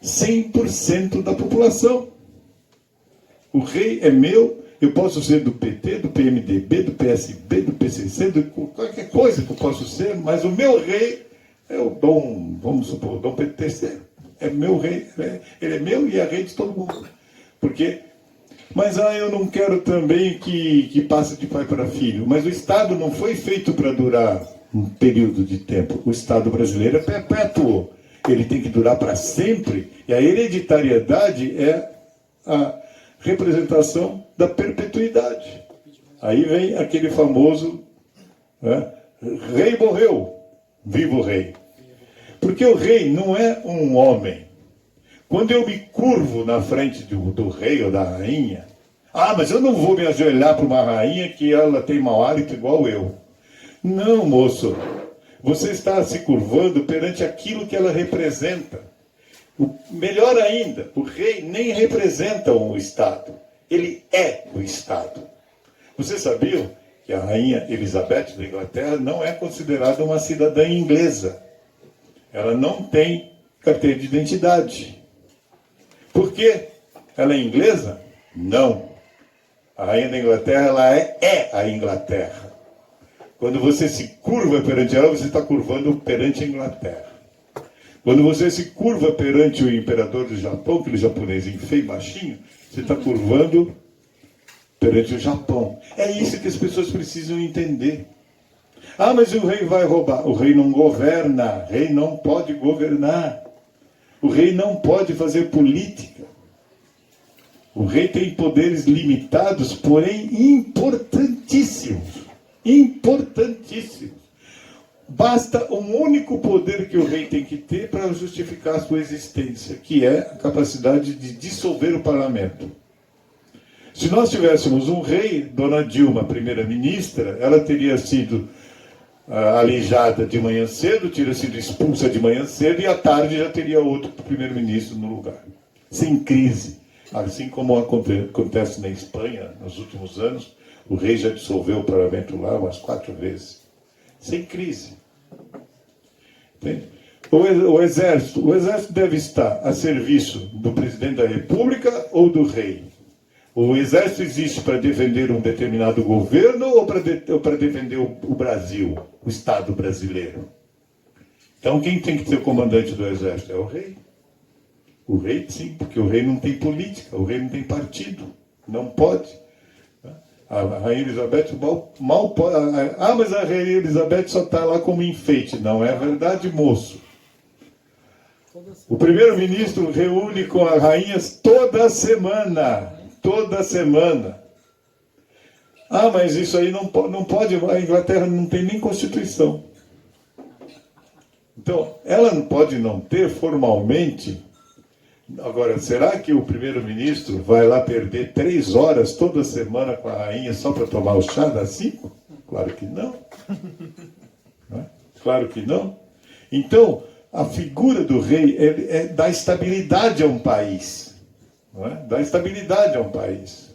Speaker 1: 100% da população. O rei é meu, eu posso ser do PT, do PMDB, do PSB, do PCC, de qualquer coisa que eu posso ser, mas o meu rei é o Dom, vamos supor, Dom Pedro III. É meu rei, ele é meu e é rei de todo mundo. Porque Mas eu não quero também que passe de pai para filho. Mas o Estado não foi feito para durar um período de tempo. O Estado brasileiro é perpétuo. Ele tem que durar para sempre. E a hereditariedade é a representação da perpetuidade. Aí vem aquele famoso, né, rei morreu, vivo rei. Porque o rei não é um homem. Quando eu me curvo na frente do rei ou da rainha, mas eu não vou me ajoelhar para uma rainha que ela tem mau hálito igual eu. Não, moço. Você está se curvando perante aquilo que ela representa. Melhor ainda, o rei nem representa o Estado. Ele é o Estado. Você sabia que a rainha Elizabeth da Inglaterra não é considerada uma cidadã inglesa? Ela não tem carteira de identidade. Por quê? Ela é inglesa? Não. A rainha da Inglaterra, ela é a Inglaterra. Quando você se curva perante ela, você está curvando perante a Inglaterra. Quando você se curva perante o imperador do Japão, aquele japonesinho feio e baixinho, você está curvando perante o Japão. É isso que as pessoas precisam entender. Mas o rei vai roubar. O rei não governa. O rei não pode governar. O rei não pode fazer política. O rei tem poderes limitados, porém importantíssimos. Importantíssimos. Basta um único poder que o rei tem que ter para justificar a sua existência, que é a capacidade de dissolver o parlamento. Se nós tivéssemos um rei, Dona Dilma, primeira-ministra, ela teria sido aleijada de manhã cedo, teria sido expulsa de manhã cedo, e à tarde já teria outro primeiro-ministro no lugar. Sem crise. Assim como acontece na Espanha, nos últimos anos, o rei já dissolveu o parlamento lá umas 4 vezes. Sem crise. Entende? O exército deve estar a serviço do presidente da República ou do rei? O exército existe para defender um determinado governo ou para defender o Brasil, o Estado brasileiro? Então quem tem que ser o comandante do exército? É o rei. O rei, sim, porque o rei não tem política, o rei não tem partido, não pode. A rainha Elizabeth mal pode. Mas a rainha Elizabeth só está lá como enfeite. Não é verdade, moço. O primeiro-ministro reúne com as rainhas toda semana. Toda semana. Mas isso aí não pode. A Inglaterra não tem nem Constituição. Então, ela não pode não ter formalmente. Agora, será que o primeiro-ministro vai lá perder 3 horas toda semana com a rainha só para tomar o chá das 5? Claro que não. Não é? Claro que não. Então, a figura do rei dá estabilidade a um país. Não é? Dá estabilidade a um país.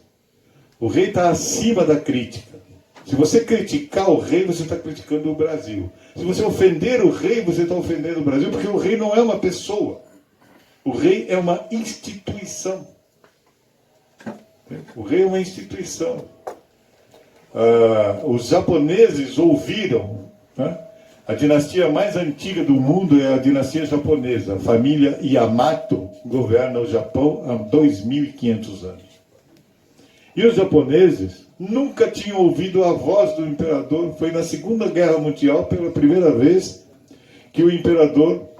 Speaker 1: O rei está acima da crítica. Se você criticar o rei, você está criticando o Brasil. Se você ofender o rei, você está ofendendo o Brasil, porque o rei não é uma pessoa. O rei é uma instituição. O rei é uma instituição. Os japoneses ouviram, né? A dinastia mais antiga do mundo é a dinastia japonesa. A família Yamato governa o Japão há 2.500 anos. E os japoneses nunca tinham ouvido a voz do imperador. Foi na Segunda Guerra Mundial, pela primeira vez, que o imperador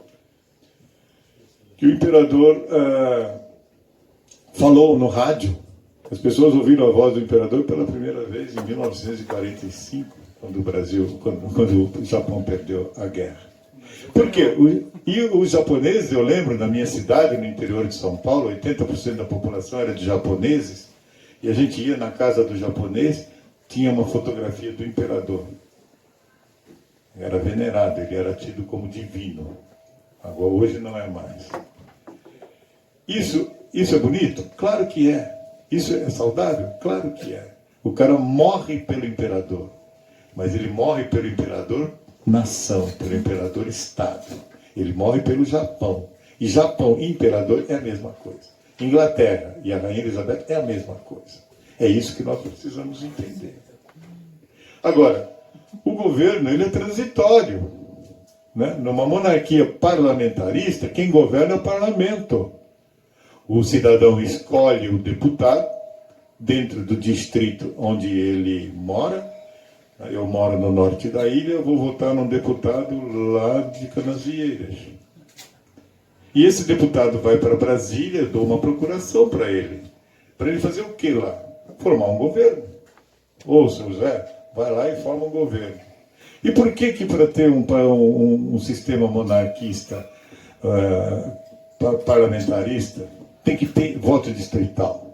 Speaker 1: falou no rádio. As pessoas ouviram a voz do imperador pela primeira vez em 1945, quando o Japão perdeu a guerra. Por quê? E os japoneses, eu lembro, na minha cidade, no interior de São Paulo, 80% da população era de japoneses, e a gente ia na casa do japonês, tinha uma fotografia do imperador. Era venerado, ele era tido como divino. Agora, hoje não é mais. Isso é bonito? Claro que é. Isso é saudável? Claro que é. O cara morre pelo imperador. Mas ele morre pelo imperador nação, pelo imperador Estado. Ele morre pelo Japão. E Japão e imperador é a mesma coisa. Inglaterra e a rainha Elizabeth é a mesma coisa. É isso que nós precisamos entender. Agora, o governo ele é transitório. Né? Numa monarquia parlamentarista, quem governa é o parlamento. O cidadão escolhe o deputado, dentro do distrito onde ele mora. Eu moro no norte da ilha, eu vou votar num deputado lá de Canasvieiras. E esse deputado vai para Brasília, eu dou uma procuração para ele. Para ele fazer o quê lá? Formar um governo. Ô, seu Zé, vai lá e forma um governo. E por que para ter um sistema monarquista, parlamentarista, tem que ter voto distrital?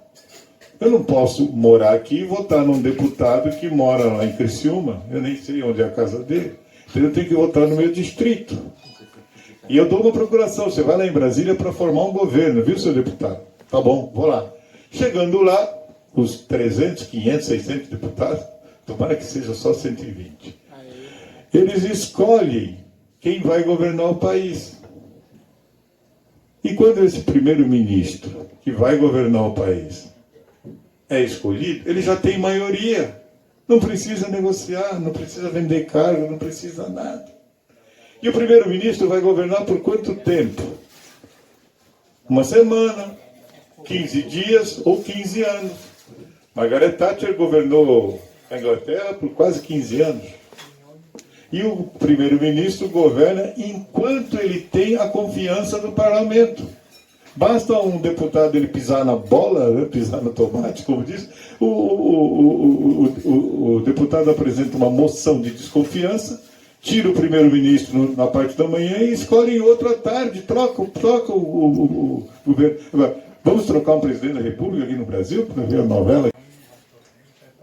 Speaker 1: Eu não posso morar aqui e votar num deputado que mora lá em Criciúma, eu nem sei onde é a casa dele, então eu tenho que votar no meu distrito. E eu dou uma procuração, você vai lá em Brasília para formar um governo, viu, seu deputado? Tá bom, vou lá. Chegando lá, os 300, 500, 600 deputados, tomara que seja só 120. Eles escolhem quem vai governar o país. E quando esse primeiro-ministro que vai governar o país é escolhido, ele já tem maioria. Não precisa negociar, não precisa vender cargo, não precisa nada. E o primeiro-ministro vai governar por quanto tempo? Uma semana, 15 dias ou 15 anos. Margaret Thatcher governou a Inglaterra por quase 15 anos. E o primeiro-ministro governa enquanto ele tem a confiança do parlamento. Basta um deputado ele pisar na bola, né, pisar no tomate, como diz, o deputado apresenta uma moção de desconfiança, tira o primeiro-ministro na parte da manhã e escolhe outro à tarde, troca o governo. Agora, vamos trocar um presidente da República aqui no Brasil para ver a novela?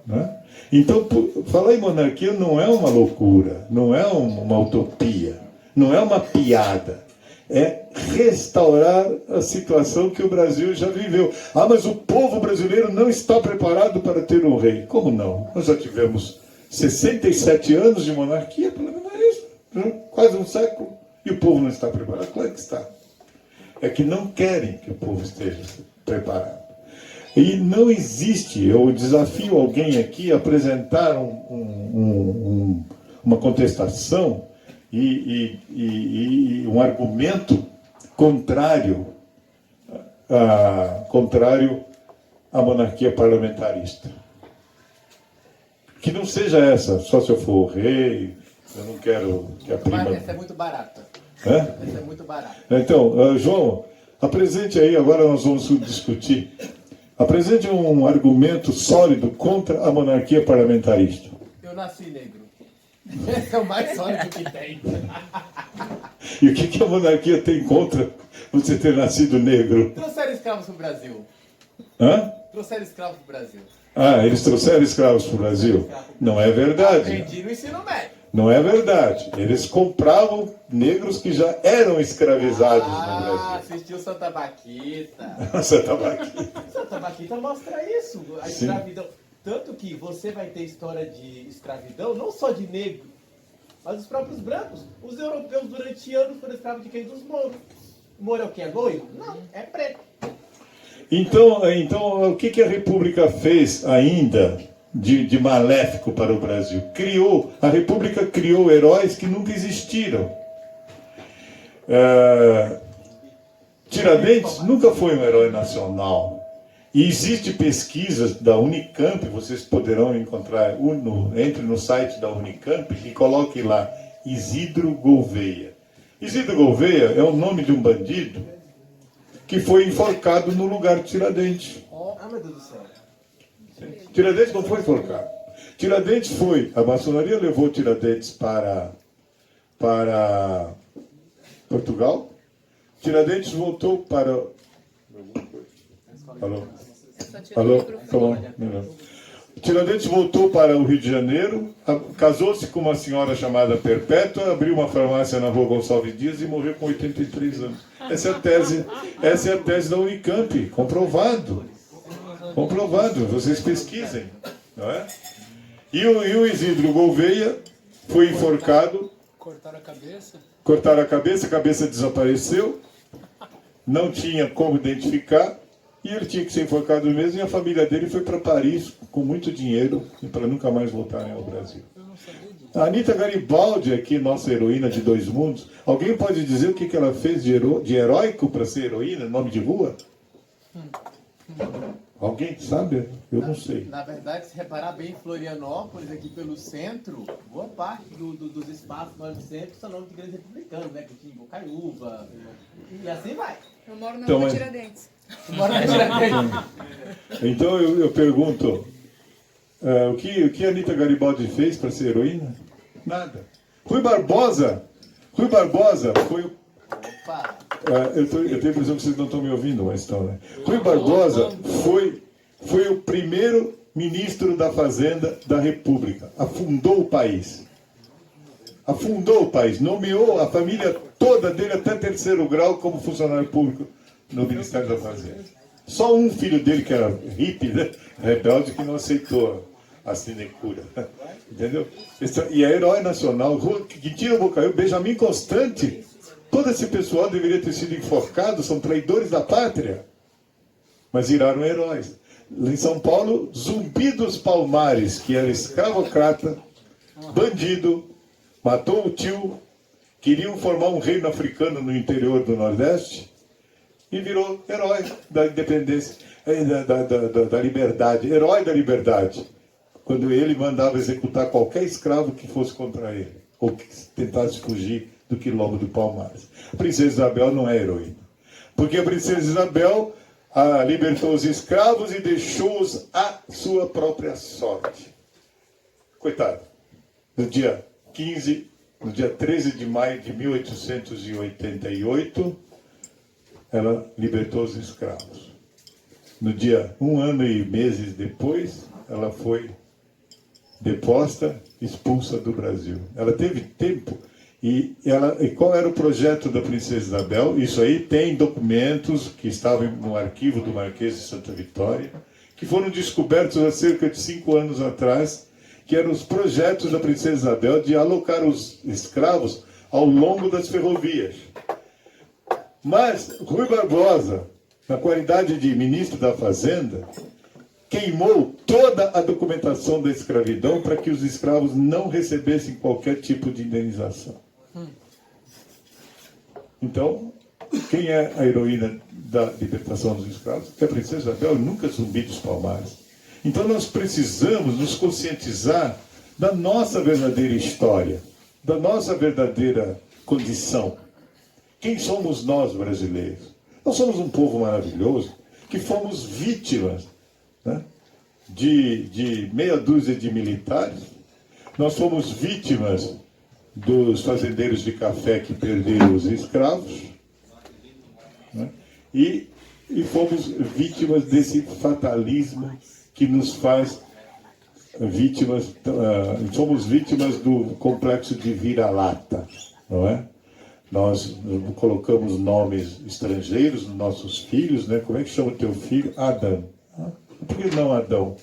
Speaker 1: Né? Então, falar em monarquia não é uma loucura, não é uma utopia, não é uma piada. É restaurar a situação que o Brasil já viveu. Ah, mas o povo brasileiro não está preparado para ter um rei. Como não? Nós já tivemos 67 anos de monarquia, pelo menos isso, quase um século, e o povo não está preparado. Claro que está. É que não querem que o povo esteja preparado. E não existe, eu desafio alguém aqui a apresentar uma contestação e um argumento contrário à monarquia parlamentarista. Que não seja essa, só se eu for rei, eu não quero que a prima...
Speaker 2: Essa é muito barata.
Speaker 1: Essa
Speaker 2: é muito barata.
Speaker 1: Então, João, apresente aí, agora nós vamos discutir, apresente um argumento sólido contra a monarquia parlamentarista.
Speaker 2: Eu nasci negro. Esse é o mais sólido que tem.
Speaker 1: E o que a monarquia tem contra você ter nascido negro?
Speaker 2: Trouxeram escravos para o Brasil.
Speaker 1: Hã?
Speaker 2: Trouxeram escravos para o Brasil.
Speaker 1: Ah, eles trouxeram escravos para o Brasil? Não é verdade.
Speaker 2: Aprendi no ensino médio.
Speaker 1: Não é verdade. Eles compravam negros que já eram escravizados no Brasil.
Speaker 2: Assistiu Santa Baquita.
Speaker 1: Santa Baquita.
Speaker 2: Santa Baquita mostra isso. A escravidão. Tanto que você vai ter história de escravidão, não só de negro, mas os próprios brancos. Os europeus durante anos foram escravos de quem? Dos mouros. O mouro é o que? É loiro? Não, é preto.
Speaker 1: Então o que a República fez ainda de maléfico para o Brasil? A República criou heróis que nunca existiram. Tiradentes nunca foi um herói nacional. E existe pesquisas da Unicamp, vocês poderão encontrar, entre no site da Unicamp e coloquem lá, Isidro Gouveia. Isidro Gouveia é o nome de um bandido que foi enforcado no lugar de Tiradentes.
Speaker 2: Ah, meu Deus do céu.
Speaker 1: Tiradentes não foi enforcado. Tiradentes foi, a maçonaria levou Tiradentes para Portugal. Tiradentes voltou para... Alô? Tá bom. Tiradentes voltou para o Rio de Janeiro, casou-se com uma senhora chamada Perpétua, abriu uma farmácia na rua Gonçalves Dias e morreu com 83 anos. Essa é a tese da Unicamp, comprovado. Comprovado, vocês pesquisem. Não é? E o Isidro Gouveia foi enforcado.
Speaker 3: Cortaram a cabeça?
Speaker 1: A cabeça desapareceu, não tinha como identificar. E ele tinha que ser enforcado mesmo, e a família dele foi para Paris com muito dinheiro, para nunca mais voltarem ao Brasil. A Anita Garibaldi, aqui, nossa heroína de Dois Mundos, alguém pode dizer o que ela fez de heróico para ser heroína, nome de rua? Alguém sabe? Eu não sei.
Speaker 2: Na verdade, se reparar bem em Florianópolis, aqui pelo centro, boa parte dos espaços no centro são nomes de grandes republicanos, né? Que tinha Bocaiúva, e assim vai.
Speaker 4: Eu moro na
Speaker 1: Então,
Speaker 4: Rua
Speaker 1: é-
Speaker 4: Tiradentes.
Speaker 1: Então eu pergunto, o que a Anitta Garibaldi fez para ser heroína? Nada. Rui Barbosa foi o...
Speaker 2: Opa!
Speaker 1: eu tenho a impressão que vocês não estão me ouvindo, mas estão, né? Rui Barbosa foi o primeiro ministro da Fazenda da República. Afundou o país. Nomeou a família toda dele até terceiro grau como funcionário público no Ministério da Fazenda. Só um filho dele, que era hippie, né? Rebelde, que não aceitou a sinecura. Entendeu? E é herói nacional. Quintino Bocaiúva, Benjamin Constant, todo esse pessoal deveria ter sido enforcado, são traidores da pátria. Mas viraram heróis. Em São Paulo, Zumbi dos Palmares, que era escravocrata, bandido, matou o tio, queriam formar um reino africano no interior do Nordeste e virou herói da independência, da liberdade, herói da liberdade, quando ele mandava executar qualquer escravo que fosse contra ele, ou que tentasse fugir do quilombo do Palmares. A princesa Isabel não é heroína, porque a princesa Isabel libertou os escravos e deixou-os à sua própria sorte. Coitado. No dia 13 de maio de 1888, ela libertou os escravos. No dia, 1 ano e meses depois, ela foi deposta, expulsa do Brasil. Ela teve tempo. E qual era o projeto da princesa Isabel? Isso aí tem documentos que estavam no arquivo do Marquês de Santa Vitória, que foram descobertos há cerca de 5 anos atrás, que eram os projetos da princesa Isabel de alocar os escravos ao longo das ferrovias. Mas Rui Barbosa, na qualidade de ministro da Fazenda, queimou toda a documentação da escravidão para que os escravos não recebessem qualquer tipo de indenização. Então, quem é a heroína da libertação dos escravos? Que a princesa Isabel, nunca Zumbi dos Palmares. Então nós precisamos nos conscientizar da nossa verdadeira história, da nossa verdadeira condição. Quem somos nós, brasileiros? Nós somos um povo maravilhoso que fomos vítimas, né, de meia dúzia de militares. Nós fomos vítimas dos fazendeiros de café que perderam os escravos, né, e fomos vítimas desse fatalismo que nos faz vítimas, somos vítimas do complexo de vira-lata, não é? Nós colocamos nomes estrangeiros nos nossos filhos, né? Como é que chama o teu filho? Adão. Por que não Adão?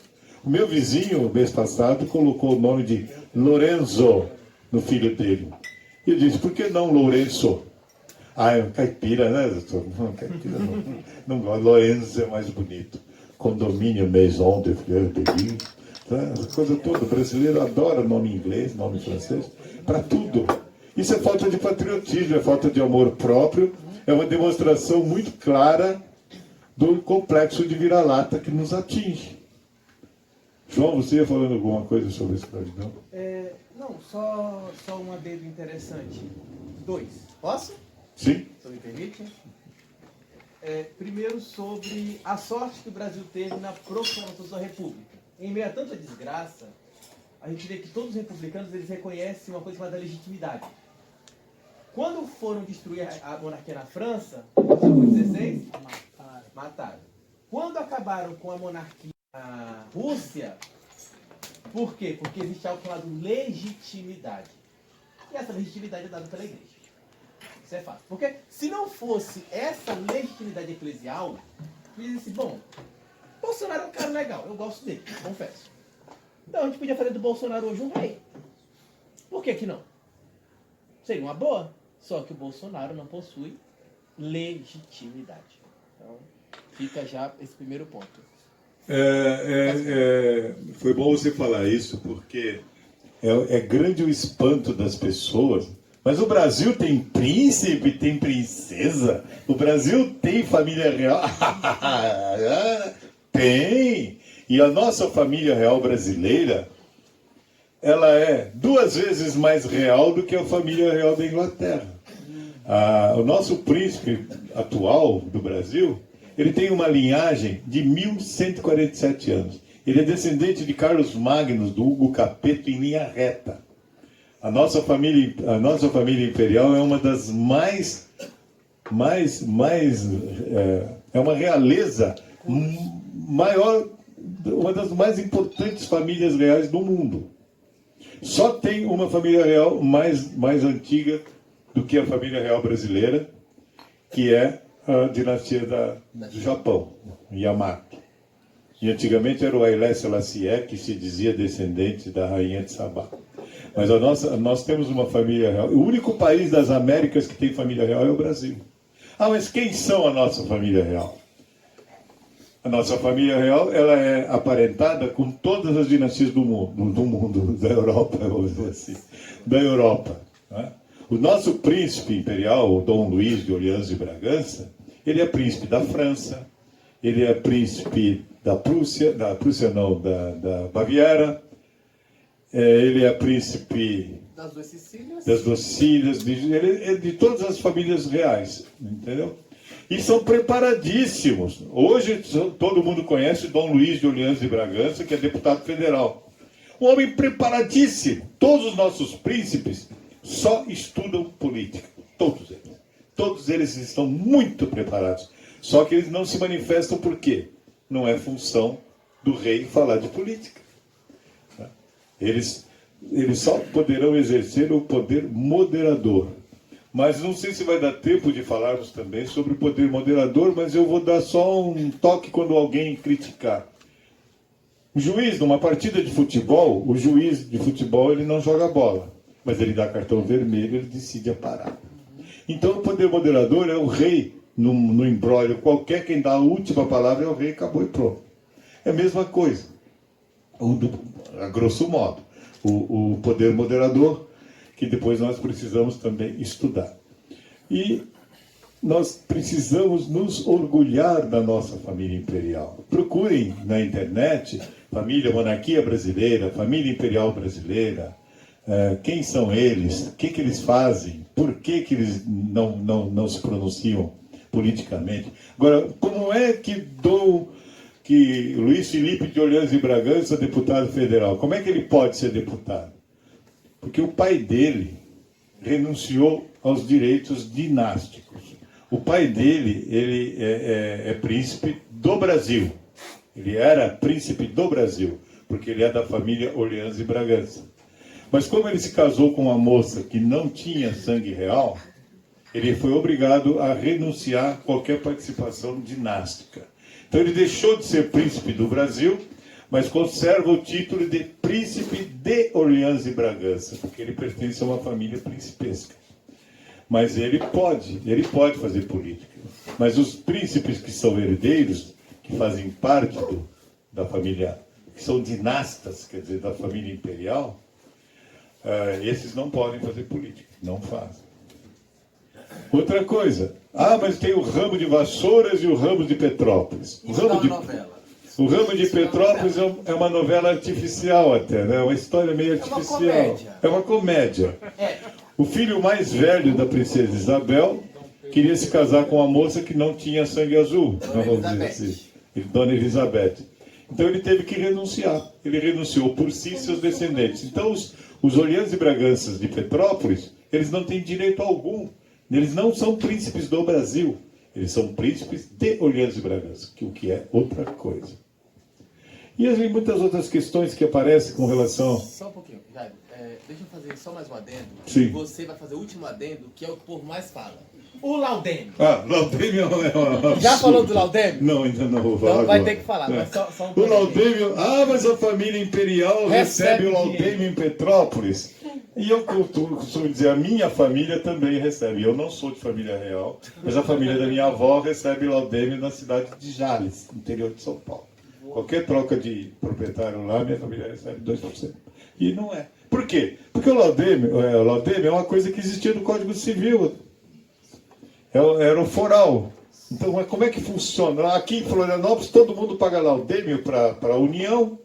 Speaker 1: O meu vizinho, mês passado, colocou o nome de Lorenzo no filho dele. E eu disse, por que não Lourenço? É um caipira, né, doutor? Não, caipira não gosto. Lorenzo é mais bonito. Condomínio Maison de Fleur de Lys. Essa coisa toda. O brasileiro adora nome inglês, nome francês, para tudo. Isso é falta de patriotismo, é falta de amor próprio, é uma demonstração muito clara do complexo de vira-lata que nos atinge. João, você ia falando alguma coisa sobre a escravidão?
Speaker 2: Não, só um adendo interessante. 2. Posso?
Speaker 1: Sim.
Speaker 2: Se me permite? Primeiro sobre a sorte que o Brasil teve na proclamação da República. Em meio a tanta desgraça, a gente vê que todos os republicanos eles reconhecem uma coisa chamada legitimidade. Quando foram destruir a monarquia na França, em 1916, mataram. Quando acabaram com a monarquia na Rússia, por quê? Porque existe algo chamado legitimidade. E essa legitimidade é dada pela igreja. Isso é fácil. Porque se não fosse essa legitimidade eclesial, diz assim, bom, Bolsonaro é um cara legal, eu gosto dele, confesso. Então a gente podia fazer do Bolsonaro hoje um rei. Por que não? Seria uma boa. Só que o Bolsonaro não possui legitimidade. Então, fica já esse primeiro ponto.
Speaker 1: Foi bom você falar isso, porque é grande o espanto das pessoas. Mas o Brasil tem príncipe, tem princesa. O Brasil tem família real. Tem! E a nossa família real brasileira, ela é 2 vezes mais real do que a família real da Inglaterra. O nosso príncipe atual do Brasil, ele tem uma linhagem de 1147 anos. Ele é descendente de Carlos Magnus, do Hugo Capeto, em linha reta. A nossa família imperial é uma das é uma realeza maior, uma das mais importantes famílias reais do mundo. Só tem uma família real mais antiga do que a família real brasileira, que é a dinastia do Japão, Yamato. E antigamente era o Haile Selassie, que se dizia descendente da rainha de Sabá. Mas nós temos uma família real. O único país das Américas que tem família real é o Brasil. Mas quem são a nossa família real? A nossa família real, ela é aparentada com todas as dinastias do mundo, da Europa, vamos dizer assim, da Europa. Né? O nosso príncipe imperial, o Dom Luís de Orleans e Bragança, ele é príncipe da França, ele é príncipe da Baviera, ele é príncipe das duas Sicílias, ele é de todas as famílias reais, entendeu? E são preparadíssimos. Hoje todo mundo conhece Dom Luís de Orleans e Bragança, que é deputado federal. Um homem preparadíssimo. Todos os nossos príncipes só estudam política. Todos eles. Todos eles estão muito preparados. Só que eles não se manifestam por quê? Não é função do rei falar de política. Eles só poderão exercer o poder moderador. Mas não sei se vai dar tempo de falarmos também sobre o poder moderador, mas eu vou dar só um toque quando alguém criticar. O juiz, numa partida de futebol, o juiz de futebol ele não joga bola, mas ele dá cartão vermelho, ele decide a parar. Então o poder moderador é o rei, no imbróglio qualquer, quem dá a última palavra é o rei, acabou e pronto. É a mesma coisa, a grosso modo. O poder moderador, que depois nós precisamos também estudar. E nós precisamos nos orgulhar da nossa família imperial. Procurem na internet, família monarquia brasileira, família imperial brasileira, quem são eles, o que eles fazem, por que eles não se pronunciam politicamente. Agora, como é que Luiz Felipe de Orleans e Bragança, deputado federal, como é que ele pode ser deputado? Porque o pai dele renunciou aos direitos dinásticos. O pai dele, ele é príncipe do Brasil. Ele era príncipe do Brasil, porque ele é da família Orleans e Bragança. Mas como ele se casou com uma moça que não tinha sangue real, ele foi obrigado a renunciar a qualquer participação dinástica. Então ele deixou de ser príncipe do Brasil, mas conserva o título de príncipe de Orleans e Bragança, porque ele pertence a uma família principesca. Mas ele pode fazer política. Mas os príncipes que são herdeiros, que fazem parte da família, que são dinastas, quer dizer, da família imperial, esses não podem fazer política, não fazem. Outra coisa, mas tem o ramo de Vassouras e o ramo de Petrópolis. O ramo de Petrópolis é uma novela artificial até, né? É uma história meio artificial. É uma comédia. O filho mais velho da princesa Isabel queria se casar com uma moça que não tinha sangue azul, vamos dizer assim, Dona Elizabeth. Então ele teve que renunciar. Ele renunciou por si e seus descendentes. Então os Orleans e Braganças de Petrópolis, eles não têm direito algum. Eles não são príncipes do Brasil. Eles são príncipes de Orleans e Bragança, o que é outra coisa. E tem muitas outras questões que aparecem com relação...
Speaker 2: Só um pouquinho, Jairo. Deixa eu fazer só mais um adendo.
Speaker 1: Sim.
Speaker 2: Você vai fazer o último adendo, que é o que o povo mais fala. O Laudêmio.
Speaker 1: Laudêmio é uma...
Speaker 2: Já falou do Laudêmio?
Speaker 1: Não, ainda não vou falar.
Speaker 2: Então vai ter que falar, mas só um pouquinho.
Speaker 1: O Laudêmio... mas a família imperial recebe o Laudêmio em Petrópolis. E eu costumo dizer, a minha família também recebe. Eu não sou de família real, mas a família da minha avó recebe Laudêmio na cidade de Jales, interior de São Paulo. Qualquer troca de proprietário lá, minha família recebe 2%. E não é. Por quê? Porque o Laudêmio é uma coisa que existia no Código Civil. Era o foral. Então, mas como é que funciona? Aqui em Florianópolis, todo mundo paga laudêmio para a União.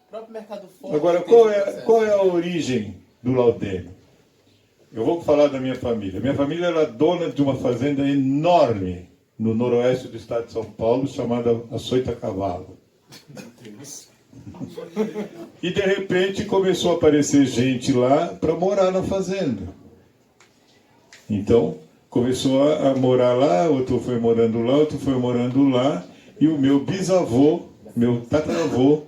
Speaker 2: O próprio Mercado Forte.
Speaker 1: Agora, qual é a origem do laudêmio? Eu vou falar da minha família. Minha família era dona de uma fazenda enorme no noroeste do estado de São Paulo, chamada Açoita Cavalo. E de repente começou a aparecer gente lá para morar na fazenda. Então começou a morar lá, outro foi morando lá, outro foi morando lá, e o meu bisavô, meu tataravô,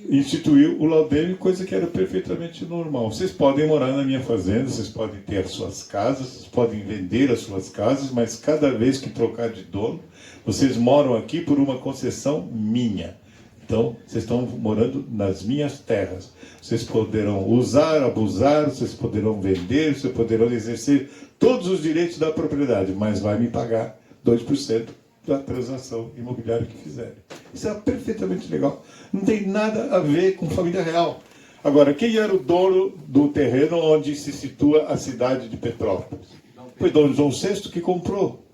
Speaker 1: instituiu o laudêmio, coisa que era perfeitamente normal. Vocês podem morar na minha fazenda, vocês podem ter as suas casas, vocês podem vender as suas casas, mas cada vez que trocar de dono, vocês moram aqui por uma concessão minha. Então, vocês estão morando nas minhas terras. Vocês poderão usar, abusar, vocês poderão vender, vocês poderão exercer todos os direitos da propriedade, mas vai me pagar 2% da transação imobiliária que fizerem. Isso é perfeitamente legal. Não tem nada a ver com família real. Agora, quem era o dono do terreno onde se situa a cidade de Petrópolis? Foi Dom João VI que comprou.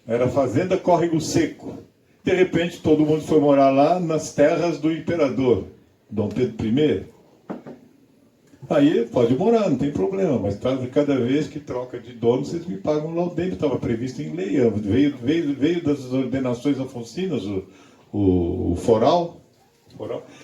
Speaker 1: Era a fazenda Córrego Seco. De repente, todo mundo foi morar lá nas terras do imperador, Dom Pedro I. Aí pode morar, não tem problema, mas cada vez que troca de dono, vocês me pagam lá dentro. Estava previsto em lei, veio das ordenações afonsinas, o foral.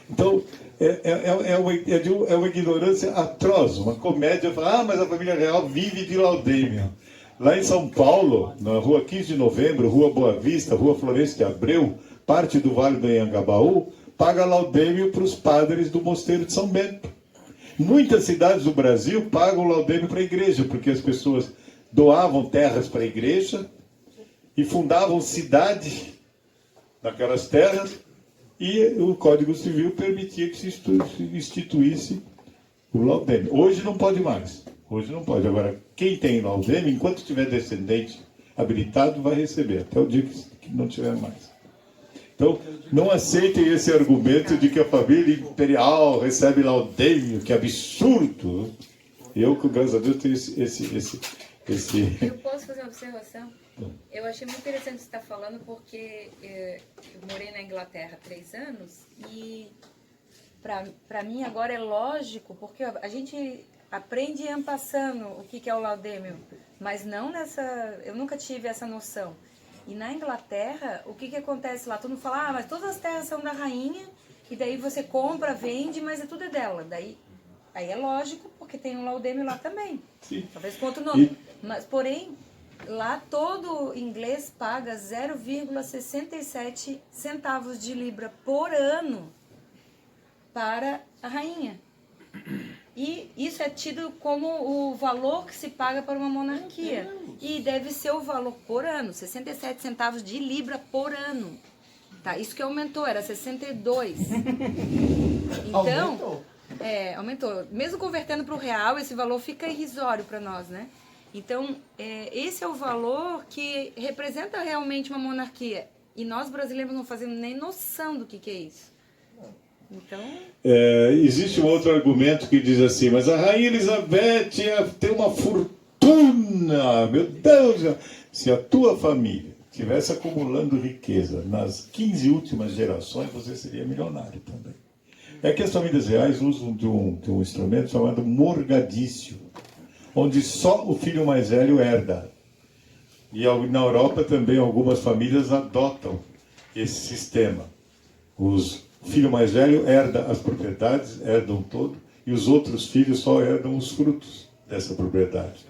Speaker 1: Então, é uma ignorância atroz, uma comédia. Mas a família real vive de laudêmio. Lá em São Paulo, na rua 15 de Novembro, rua Boa Vista, rua Florencio de Abreu, parte do Vale do Anhangabaú, paga laudêmio para os padres do Mosteiro de São Bento. Muitas cidades do Brasil pagam laudêmio para a igreja, porque as pessoas doavam terras para a igreja e fundavam cidade naquelas terras, e o Código Civil permitia que se instituísse o laudêmio. Hoje não pode mais. Hoje não pode. Agora, quem tem laudêmio, enquanto tiver descendente habilitado, vai receber, até o dia que não tiver mais. Então, não aceitem esse argumento de que a família imperial recebe laudêmio, que absurdo. Eu, graças a Deus, tenho esse...
Speaker 4: Eu posso fazer uma observação? Eu achei muito interessante o que você está falando, porque eu morei na Inglaterra há 3 anos, e para mim agora é lógico, porque a gente aprende en passando o que é o laudêmio, mas não eu nunca tive essa noção. E na Inglaterra, o que acontece lá? Todo mundo fala, mas todas as terras são da rainha, e daí você compra, vende, mas tudo é dela. Aí é lógico, porque tem um laudêmio lá também.
Speaker 1: Sim.
Speaker 4: Talvez com outro nome. Mas, porém, lá todo inglês paga 0,67 centavos de libra por ano para a rainha. E isso é tido como o valor que se paga para uma monarquia. E deve ser o valor por ano, 67 centavos de libra por ano. Tá? Isso que aumentou, era 62. Então, aumentou. Mesmo convertendo para o real, esse valor fica irrisório para nós, né? Então, esse é o valor que representa realmente uma monarquia. E nós brasileiros não fazemos nem noção do que é isso. Então...
Speaker 1: existe um outro argumento que diz assim, mas a Rainha Elizabeth tem uma fortuna, meu Deus! Se a tua família estivesse acumulando riqueza nas 15 últimas gerações, você seria milionário também. É que as famílias reais usam de um instrumento chamado morgadício, onde só o filho mais velho herda. E na Europa também algumas famílias adotam esse sistema. O filho mais velho herda as propriedades, herdam todo, e os outros filhos só herdam os frutos dessa propriedade,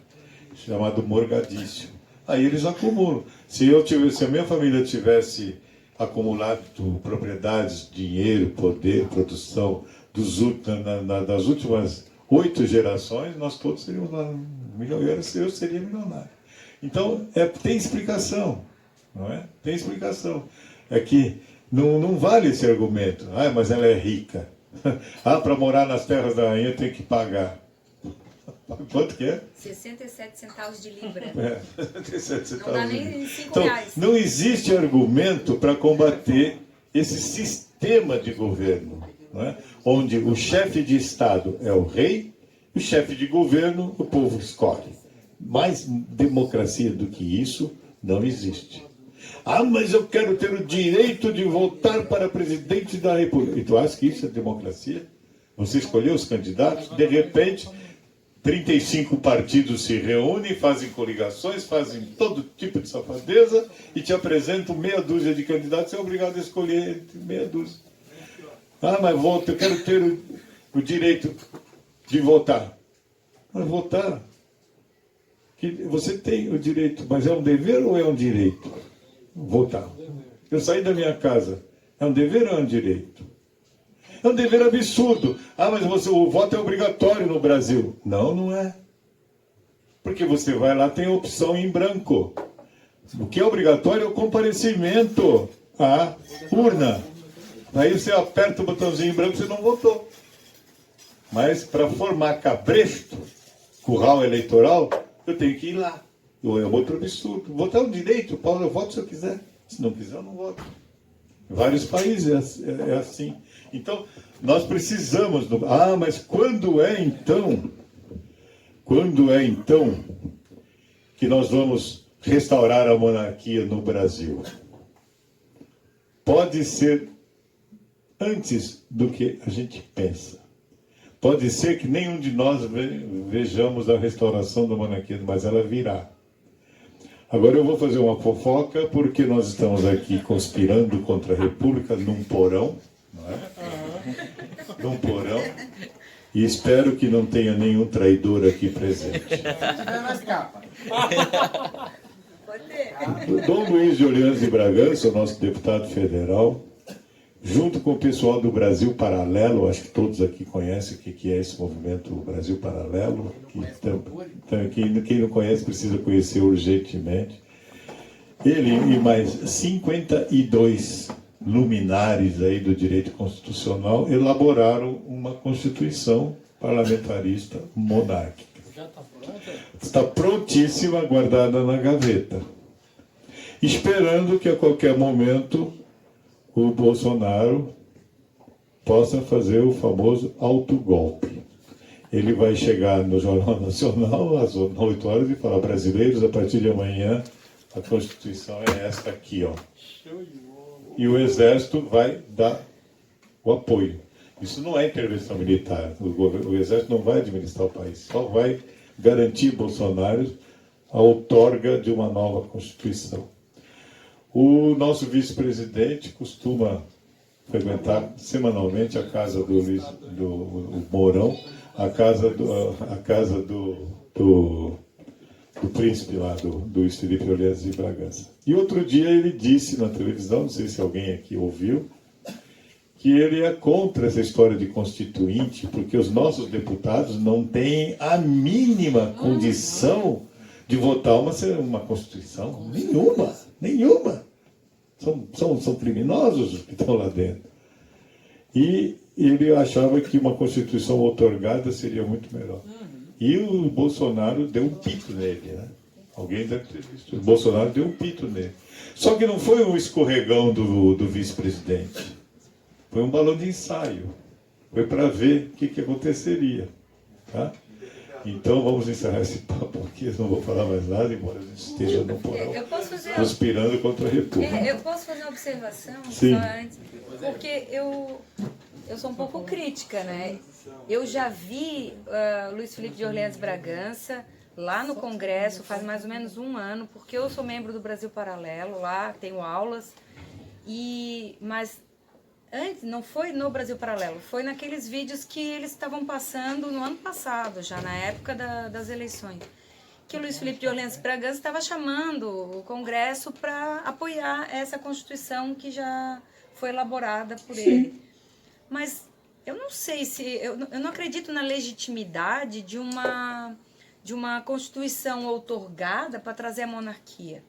Speaker 1: chamado morgadício. Aí eles acumulam. Se a minha família tivesse acumulado propriedades, dinheiro, poder, produção, das últimas 8 gerações, nós todos seríamos milionários, eu seria milionário. Então, tem explicação, não é? Tem explicação. É que não vale esse argumento. Mas ela é rica. Para morar nas terras da rainha tem que pagar. Quanto que é?
Speaker 4: 67 centavos de libra.
Speaker 1: 67 centavos.
Speaker 4: Não dá nem 5
Speaker 1: então,
Speaker 4: reais.
Speaker 1: Não existe argumento para combater esse sistema de governo, não é? Onde o chefe de Estado é o rei, e o chefe de governo o povo escolhe. Mais democracia do que isso não existe. Ah, mas eu quero ter o direito de votar para presidente da República. E tu acha que isso é democracia? Você escolheu os candidatos, de repente, 35 partidos se reúnem, fazem coligações, fazem todo tipo de safadeza e te apresentam meia dúzia de candidatos, você é obrigado a escolher entre meia dúzia. Ah, mas eu quero ter o direito de votar. Mas votar, você tem o direito, mas é um dever ou é um direito? Votar. Eu saí da minha casa, é um dever ou é um direito? É um dever absurdo. Ah, mas o voto é obrigatório no Brasil. Não, não é. Porque você vai lá, tem opção em branco. O que é obrigatório é o comparecimento à urna. Aí você aperta o botãozinho em branco, você não votou. Mas para formar cabresto, curral eleitoral, eu tenho que ir lá. É outro absurdo. Votar é um direito, Paulo, eu voto se eu quiser. Se não quiser, eu não voto. Em vários países é assim. Então, nós precisamos... Ah, mas quando é então que nós vamos restaurar a monarquia no Brasil? Pode ser antes do que a gente pensa. Pode ser que nenhum de nós vejamos a restauração da monarquia, mas ela virá. Agora eu vou fazer uma fofoca, porque nós estamos aqui conspirando contra a República num porão, não é? Num porão. E espero que não tenha nenhum traidor aqui presente. Dom Luiz de Orleans de Bragança, o nosso deputado federal, junto com o pessoal do Brasil Paralelo, acho que todos aqui conhecem o que é esse movimento Brasil Paralelo, quem não conhece precisa conhecer urgentemente. Ele e mais 52 luminares aí do direito constitucional elaboraram uma constituição parlamentarista monárquica.
Speaker 3: Já está pronta?
Speaker 1: Está prontíssima, guardada na gaveta, esperando que a qualquer momento o Bolsonaro possa fazer o famoso autogolpe. Ele vai chegar no Jornal Nacional às 8 horas e falar: brasileiros, a partir de amanhã a Constituição é esta aqui, ó. E o Exército vai dar o apoio. Isso não é intervenção militar. O Exército não vai administrar o país, só vai garantir Bolsonaro a outorga de uma nova Constituição. O nosso vice-presidente costuma frequentar semanalmente a casa do Mourão, a casa do príncipe lá, do Luiz Felipe Orleans de Bragança. E outro dia ele disse na televisão, não sei se alguém aqui ouviu, que ele é contra essa história de constituinte, porque os nossos deputados não têm a mínima condição de votar uma Constituição. Nenhuma. São criminosos os que estão lá dentro. E ele achava que uma Constituição outorgada seria muito melhor. E o Bolsonaro deu um pito nele, né? Alguém deve ter visto. O Bolsonaro deu um pito nele. Só que não foi um escorregão do vice-presidente. Foi um balão de ensaio. Foi para ver o que aconteceria. Tá? Então vamos encerrar esse papo aqui. Eu não vou falar mais nada, embora a gente esteja no porão conspirando contra a República.
Speaker 4: Eu posso fazer uma observação?
Speaker 1: Sim.
Speaker 4: Só antes? Porque eu sou um pouco crítica, né? Eu já vi Luiz Felipe de Orleans Bragança lá no Congresso faz mais ou menos um ano, porque eu sou membro do Brasil Paralelo, lá tenho aulas, mas antes não foi no Brasil Paralelo, foi naqueles vídeos que eles estavam passando no ano passado, já na época das eleições, que o Luiz Felipe de Orleans Bragança estava chamando o Congresso para apoiar essa Constituição que já foi elaborada por ele. Mas eu não sei se... Eu não acredito na legitimidade de uma Constituição outorgada para trazer a monarquia.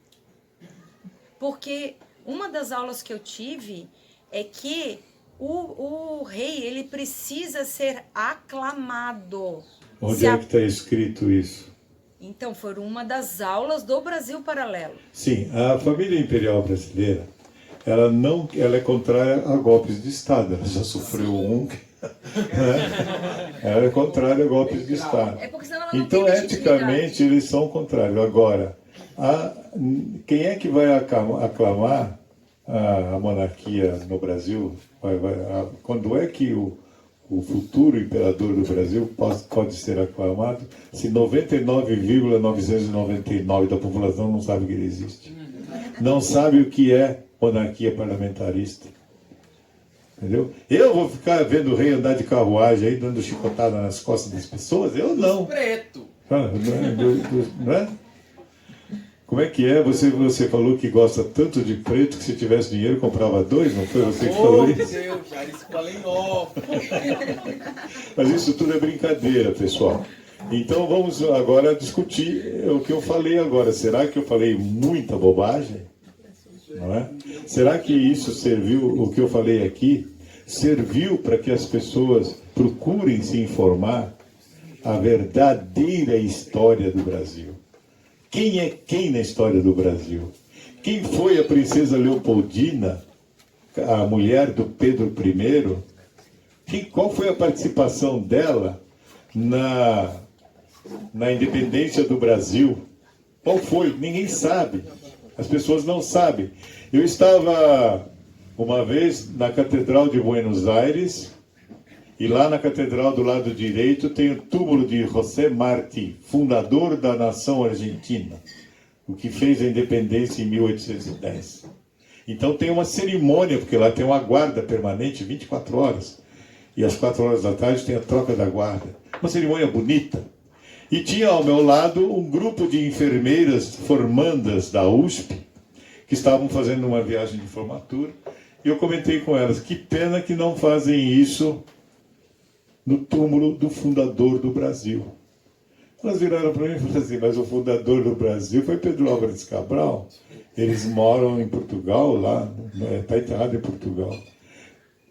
Speaker 4: Porque uma das aulas que eu tive é que o rei ele precisa ser aclamado.
Speaker 1: Onde é que está escrito isso?
Speaker 4: Então, foi uma das aulas do Brasil Paralelo.
Speaker 1: Sim, a família imperial brasileira, ela é contrária a golpes de Estado. Ela já sofreu um, Ela é contrária a golpes de Estado.
Speaker 4: É porque senão ela não
Speaker 1: Então,
Speaker 4: tem legitimidade.
Speaker 1: eticamente, eles são contrários. Agora, quem é que vai aclamar a monarquia no Brasil? Quando é que o futuro imperador do Brasil pode ser aclamado se 99,999 da população não sabe que ele existe? Não sabe o que é monarquia parlamentarista. Entendeu? Eu vou ficar vendo o rei andar de carruagem aí, dando chicotada nas costas das pessoas? Eu não.
Speaker 2: Preto.
Speaker 1: Não é? Como é que é? Você falou que gosta tanto de preto que se tivesse dinheiro comprava dois, não foi você que falou isso?
Speaker 2: Deus, já isso falei novo.
Speaker 1: Mas isso tudo é brincadeira, pessoal. Então vamos agora discutir o que eu falei agora. Será que eu falei muita bobagem? Não é? Será que isso serviu, o que eu falei aqui, serviu para que as pessoas procurem se informar a verdadeira história do Brasil? Quem é quem na história do Brasil? Quem foi a princesa Leopoldina, a mulher do Pedro I? Qual foi a participação dela na independência do Brasil? Qual foi? Ninguém sabe. As pessoas não sabem. Eu estava uma vez na Catedral de Buenos Aires, e lá na catedral do lado direito tem o túmulo de José Martí, fundador da nação argentina, o que fez a independência em 1810. Então tem uma cerimônia, porque lá tem uma guarda permanente 24 horas, e às 4 horas da tarde tem a troca da guarda. Uma cerimônia bonita. E tinha ao meu lado um grupo de enfermeiras formandas da USP, que estavam fazendo uma viagem de formatura, e eu comentei com elas, que pena que não fazem isso no túmulo do fundador do Brasil. Elas viraram para mim e falaram assim, mas o fundador do Brasil foi Pedro Álvares Cabral. Eles moram em Portugal, lá, está enterrado em Portugal.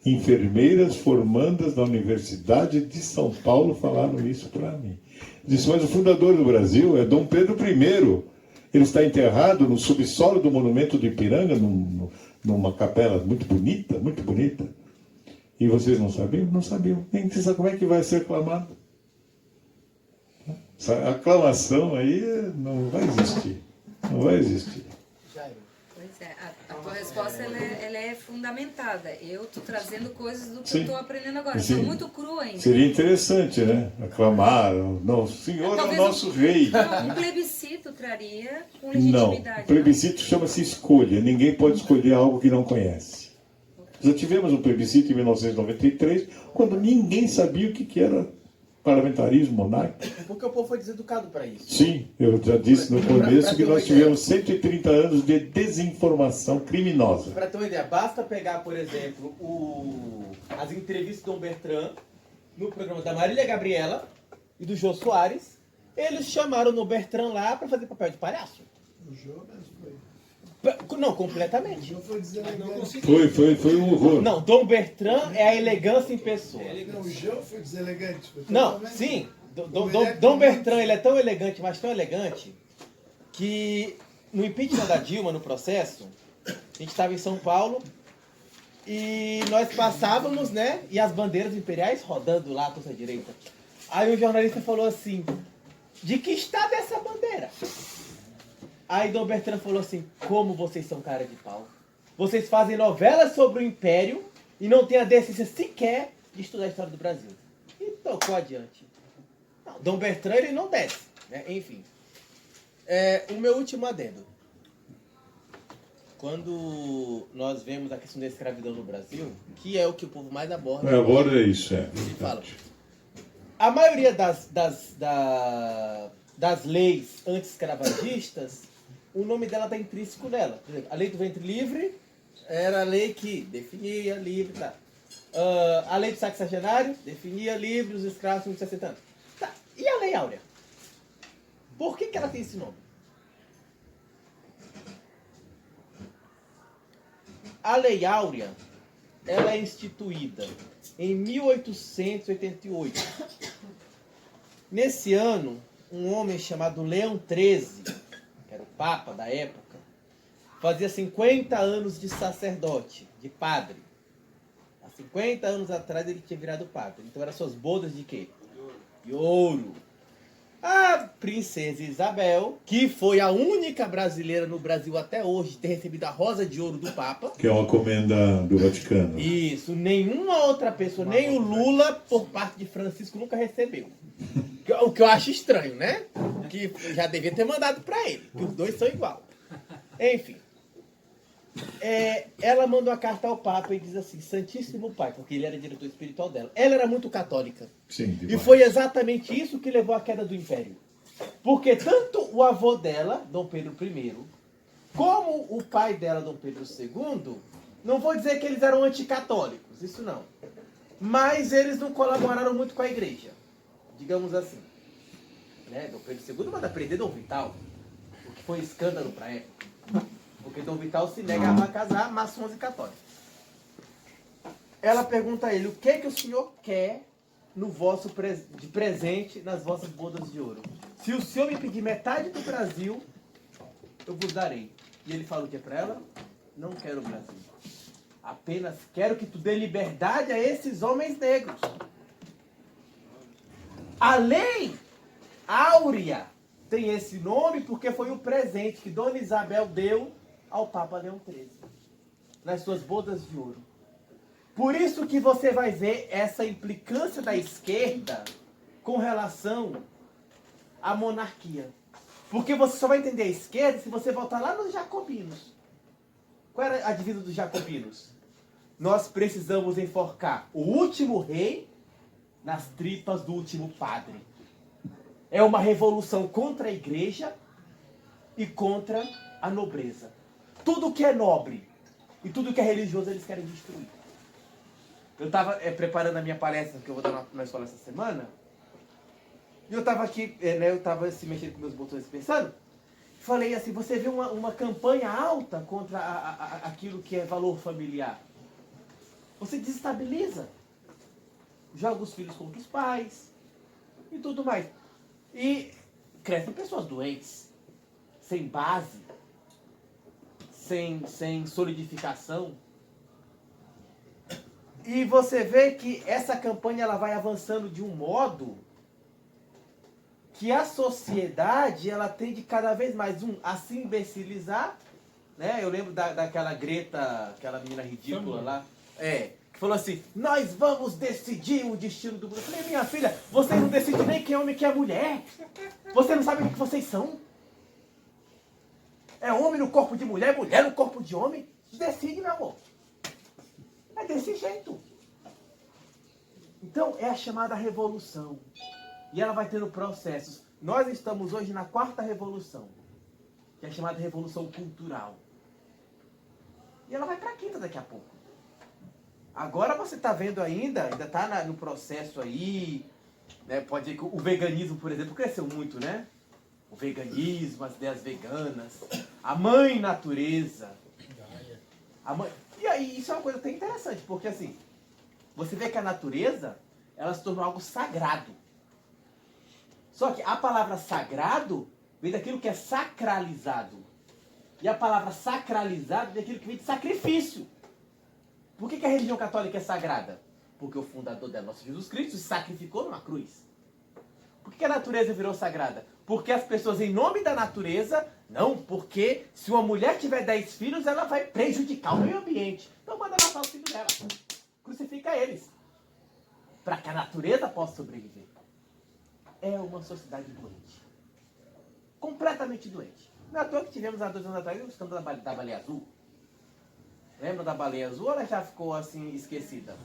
Speaker 1: Enfermeiras formandas da Universidade de São Paulo falaram isso para mim. Disse, mas o fundador do Brasil é Dom Pedro I. Ele está enterrado no subsolo do monumento do Ipiranga, numa capela muito bonita, muito bonita. E vocês não sabiam? Não sabiam. Nem precisa como é que vai ser aclamado. A aclamação aí não vai existir. Não vai existir.
Speaker 4: Pois é, a tua resposta ela é fundamentada. Eu estou trazendo coisas do que
Speaker 1: Sim.
Speaker 4: eu estou aprendendo agora.
Speaker 1: Sim.
Speaker 4: Estou muito crua ainda.
Speaker 1: Seria interessante, né? Aclamar. Não, o senhor é o nosso rei.
Speaker 4: Não, um plebiscito traria com
Speaker 1: Não,
Speaker 4: legitimidade.
Speaker 1: plebiscito chama-se escolha. Ninguém pode escolher algo que não conhece. Já tivemos um plebiscito em 1993, quando ninguém sabia o que era parlamentarismo monárquico.
Speaker 2: Porque o povo foi deseducado para isso.
Speaker 1: Sim, eu já disse no começo que nós tivemos 130 anos de desinformação criminosa.
Speaker 2: Para ter uma ideia, basta pegar, por exemplo, as entrevistas do Dom Bertrand no programa da Marília Gabriela e do Jô Soares. Eles chamaram o Dom Bertrand lá para fazer papel de palhaço.
Speaker 5: O Jô mesmo foi.
Speaker 2: Não, completamente.
Speaker 5: O Jô foi deselegante.
Speaker 1: Foi um horror.
Speaker 2: Não, Dom Bertrand é a elegância em pessoa.
Speaker 5: Não, o Jô foi deselegante. Foi
Speaker 2: Não,
Speaker 5: totalmente-
Speaker 2: sim.
Speaker 5: Como ele é
Speaker 2: Dom
Speaker 5: comum.
Speaker 2: Bertrand, ele é tão elegante, mas tão elegante, que no impeachment da Dilma, no processo, a gente estava em São Paulo e nós passávamos, né? E as bandeiras imperiais rodando lá à torta direita. Aí o jornalista falou assim, de que estado é essa bandeira? Aí Dom Bertrand falou assim, como vocês são cara de pau. Vocês fazem novelas sobre o Império e não têm a decência sequer de estudar a história do Brasil. E tocou adiante. Não, Dom Bertrand, ele não desce, né? Enfim. O meu último adendo. Quando nós vemos a questão da escravidão no Brasil, que é o que o povo mais aborda.
Speaker 1: Agora é isso, é.
Speaker 2: Ele fala. A maioria das leis anti-escravagistas, o nome dela está intrínseco nela. Por exemplo, a lei do ventre livre era a lei que definia livre, tá? A lei do sexagenário definia livre os escravos de 60 anos. Tá. E a lei áurea? Por que ela tem esse nome? A lei áurea, ela é instituída em 1888. Nesse ano, um homem chamado Leão XIII, que era o Papa da época, fazia 50 anos de sacerdote, de padre. Há 50 anos atrás ele tinha virado papa. Então eram suas bodas de quê? De ouro. A princesa Isabel, que foi a única brasileira no Brasil até hoje a ter recebido a rosa de ouro do Papa.
Speaker 1: Que é uma comenda do Vaticano.
Speaker 2: Isso, nenhuma outra pessoa, nem o Lula, por parte de Francisco, nunca recebeu. O que eu acho estranho, né? Que já devia ter mandado pra ele, que os dois são igual. Enfim. Ela manda uma carta ao Papa e diz assim, Santíssimo Pai, porque ele era diretor espiritual dela. Ela era muito católica.
Speaker 1: Sim,
Speaker 2: E foi exatamente isso que levou à queda do Império. Porque tanto o avô dela, Dom Pedro I, como o pai dela, Dom Pedro II, não vou dizer que eles eram anticatólicos, isso não. Mas eles não colaboraram muito com a igreja, digamos assim. Né? Dom Pedro II manda prender Dom Vital, o que foi escândalo para a época. Porque Dom Vital se negava a casar maçons e católicos. Ela pergunta a ele, o que que o senhor quer no vosso de presente nas vossas bodas de ouro? Se o senhor me pedir metade do Brasil, eu vos darei. E ele fala o que para ela? Não quero o Brasil. Apenas quero que tu dê liberdade a esses homens negros. A lei áurea tem esse nome porque foi o presente que Dona Isabel deu ao Papa Leão XIII, nas suas bodas de ouro. Por isso que você vai ver essa implicância da esquerda com relação à monarquia. Porque você só vai entender a esquerda se você voltar lá nos jacobinos. Qual era a divisa dos jacobinos? Nós precisamos enforcar o último rei nas tripas do último padre. É uma revolução contra a igreja e contra a nobreza. Tudo que é nobre e tudo que é religioso eles querem destruir. Eu estava preparando a minha palestra que eu vou dar na escola essa semana. E eu estava aqui, eu estava assim, mexendo com meus botões pensando. Falei assim, você vê uma campanha alta contra aquilo que é valor familiar. Você desestabiliza. Joga os filhos contra os pais e tudo mais. E crescem pessoas doentes, sem base, sem solidificação. E você vê que essa campanha ela vai avançando de um modo que a sociedade ela tende cada vez mais a se imbecilizar, né? Eu lembro daquela Greta, aquela menina ridícula lá, que falou assim, nós vamos decidir o destino do mundo. Eu falei, minha filha, vocês não decidem nem quem é homem e quem é mulher. Você não sabe o que vocês são. É homem no corpo de mulher, mulher no corpo de homem. Decide, meu amor. É desse jeito. Então, é a chamada revolução. E ela vai tendo processos. Nós estamos hoje na 4ª revolução, que é a chamada revolução cultural. E ela vai para a 5ª daqui a pouco. Agora você está vendo ainda está no processo aí, né? Pode dizer que o veganismo, por exemplo, cresceu muito, né? O veganismo, as ideias veganas, a mãe natureza. E aí, isso é uma coisa até interessante, porque assim, você vê que a natureza, ela se tornou algo sagrado. Só que a palavra sagrado vem daquilo que é sacralizado. E a palavra sacralizado vem daquilo que vem de sacrifício. Por que a religião católica é sagrada? Porque o fundador dela, nosso Jesus Cristo, se sacrificou numa cruz. Por que a natureza virou sagrada? Porque as pessoas, em nome da natureza, não, porque se uma mulher tiver 10 filhos, ela vai prejudicar o meio ambiente. Então manda matar os filhos dela. Crucifica eles. Para que a natureza possa sobreviver. É uma sociedade doente. Completamente doente. Não é à toa que tivemos há 2 anos atrás o escândalo da baleia azul. Lembra da baleia azul ou ela já ficou assim esquecida?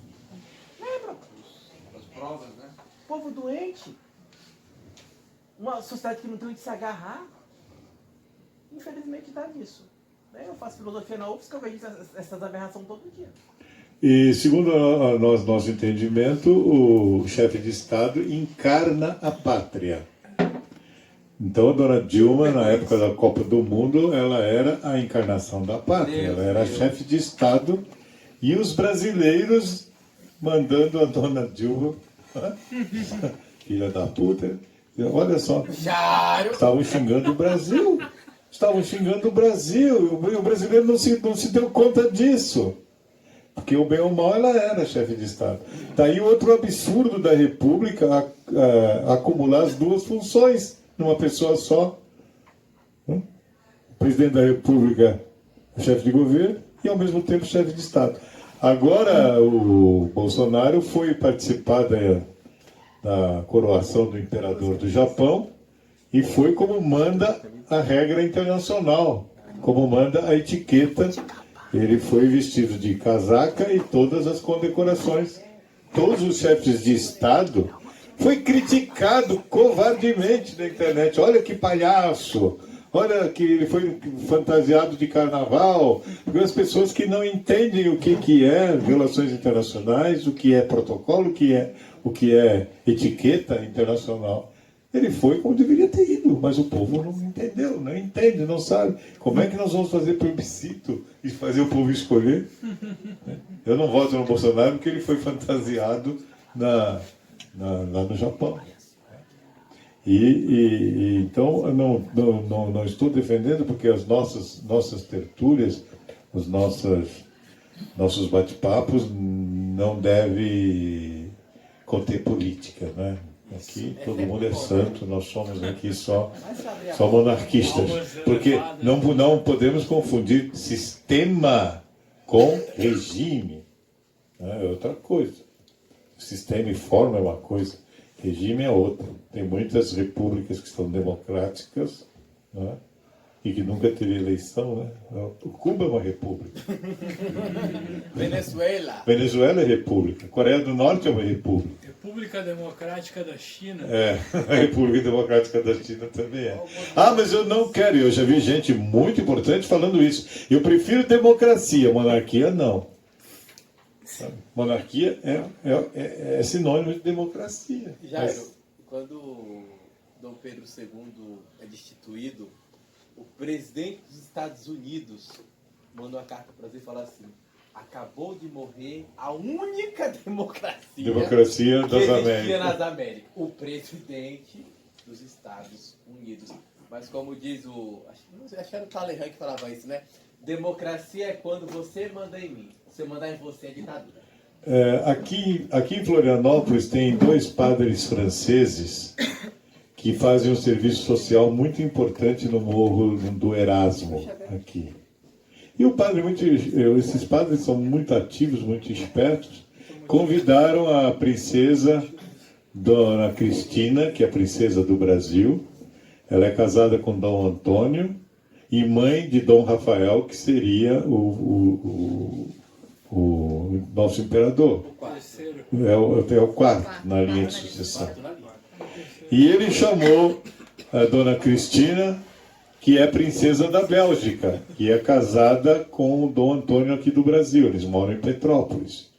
Speaker 2: Lembra?
Speaker 3: As provas, né?
Speaker 2: Povo doente. Uma sociedade que não tem onde se agarrar. Infelizmente dá nisso. Eu faço filosofia na UFSC, eu vejo essas aberrações todo dia.
Speaker 1: E segundo nosso entendimento, o chefe de Estado encarna a pátria. Então a dona Dilma, na época da Copa do Mundo, ela era a encarnação da pátria. Ela era chefe de Estado e os brasileiros mandando a dona Dilma, filha da puta, olha só, estavam xingando o Brasil. Estavam xingando o Brasil. E o brasileiro não se deu conta disso. Porque o bem ou mal ela era chefe de Estado. Daí outro absurdo da República acumular as duas funções numa pessoa só. O presidente da República, chefe de governo, e ao mesmo tempo chefe de Estado. Agora o Bolsonaro foi participar da coroação do imperador do Japão e foi como manda a regra internacional, como manda a etiqueta. Ele foi vestido de casaca e todas as condecorações. Todos os chefes de Estado foi criticado covardemente na internet. Olha que palhaço! Olha que ele foi fantasiado de carnaval. Porque as pessoas que não entendem o que é relações internacionais, o que é protocolo, o que é etiqueta internacional. Ele foi como deveria ter ido, mas o povo não entendeu, não entende, não sabe. Como é que nós vamos fazer plebiscito e fazer o povo escolher? Eu não voto no Bolsonaro porque ele foi fantasiado lá no Japão. Então, não estou defendendo porque as nossas tertúlias, os nossos bate-papos não devem conter política, né? Aqui todo mundo é santo, nós somos aqui só monarquistas. Porque não podemos confundir sistema com regime. É outra coisa. Sistema e forma é uma coisa, regime é outra. Tem muitas repúblicas que são democráticas, né? E que nunca teve eleição, né? O Cuba é uma república. Venezuela é república. Coreia do Norte é uma república.
Speaker 6: República Democrática da China.
Speaker 1: A República Democrática da China também é. Mas eu não quero, eu já vi gente muito importante falando isso. Eu prefiro democracia, monarquia não. Monarquia é sinônimo de democracia.
Speaker 2: Jairo, quando Dom Pedro II é destituído, o presidente dos Estados Unidos mandou uma carta para você e falou assim: acabou de morrer a única democracia
Speaker 1: das
Speaker 2: que existia
Speaker 1: Américas.
Speaker 2: nas Américas, o presidente dos Estados Unidos. Mas como diz acho que era o Talleyrand que falava isso, né? Democracia é quando você manda em mim. Se eu mandar em você é ditadura.
Speaker 1: Aqui em Florianópolis tem 2 padres franceses que fazem um serviço social muito importante no Morro do Erasmo, aqui. E esses padres são muito ativos, muito espertos, convidaram a princesa Dona Cristina, que é a princesa do Brasil. Ela é casada com Dom Antônio e mãe de Dom Rafael, que seria o nosso imperador. É o quarto na linha de sucessão. E ele chamou a Dona Cristina, que é princesa da Bélgica, que é casada com o Dom Antônio aqui do Brasil. Eles moram em Petrópolis.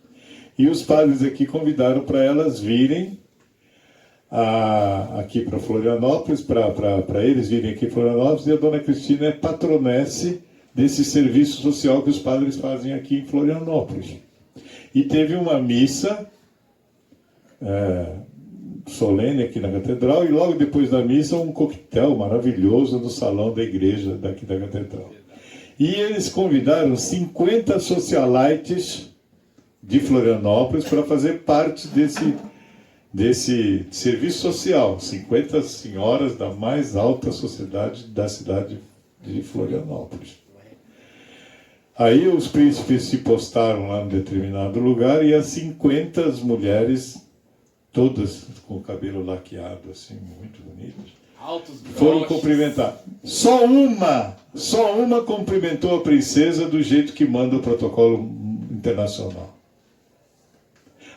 Speaker 1: E os padres aqui convidaram para elas virem aqui para Florianópolis, para eles virem aqui em Florianópolis, e a Dona Cristina é patronesse desse serviço social que os padres fazem aqui em Florianópolis. E teve uma missa solene aqui na catedral, e logo depois da missa um coquetel maravilhoso no salão da igreja daqui da catedral. E eles convidaram 50 socialites de Florianópolis para fazer parte desse serviço social. 50 senhoras da mais alta sociedade da cidade de Florianópolis. Aí os príncipes se postaram lá em determinado lugar e as 50 mulheres, todas com o cabelo laqueado, assim, muito bonitas, foram cumprimentar. Só uma cumprimentou a princesa do jeito que manda o protocolo internacional.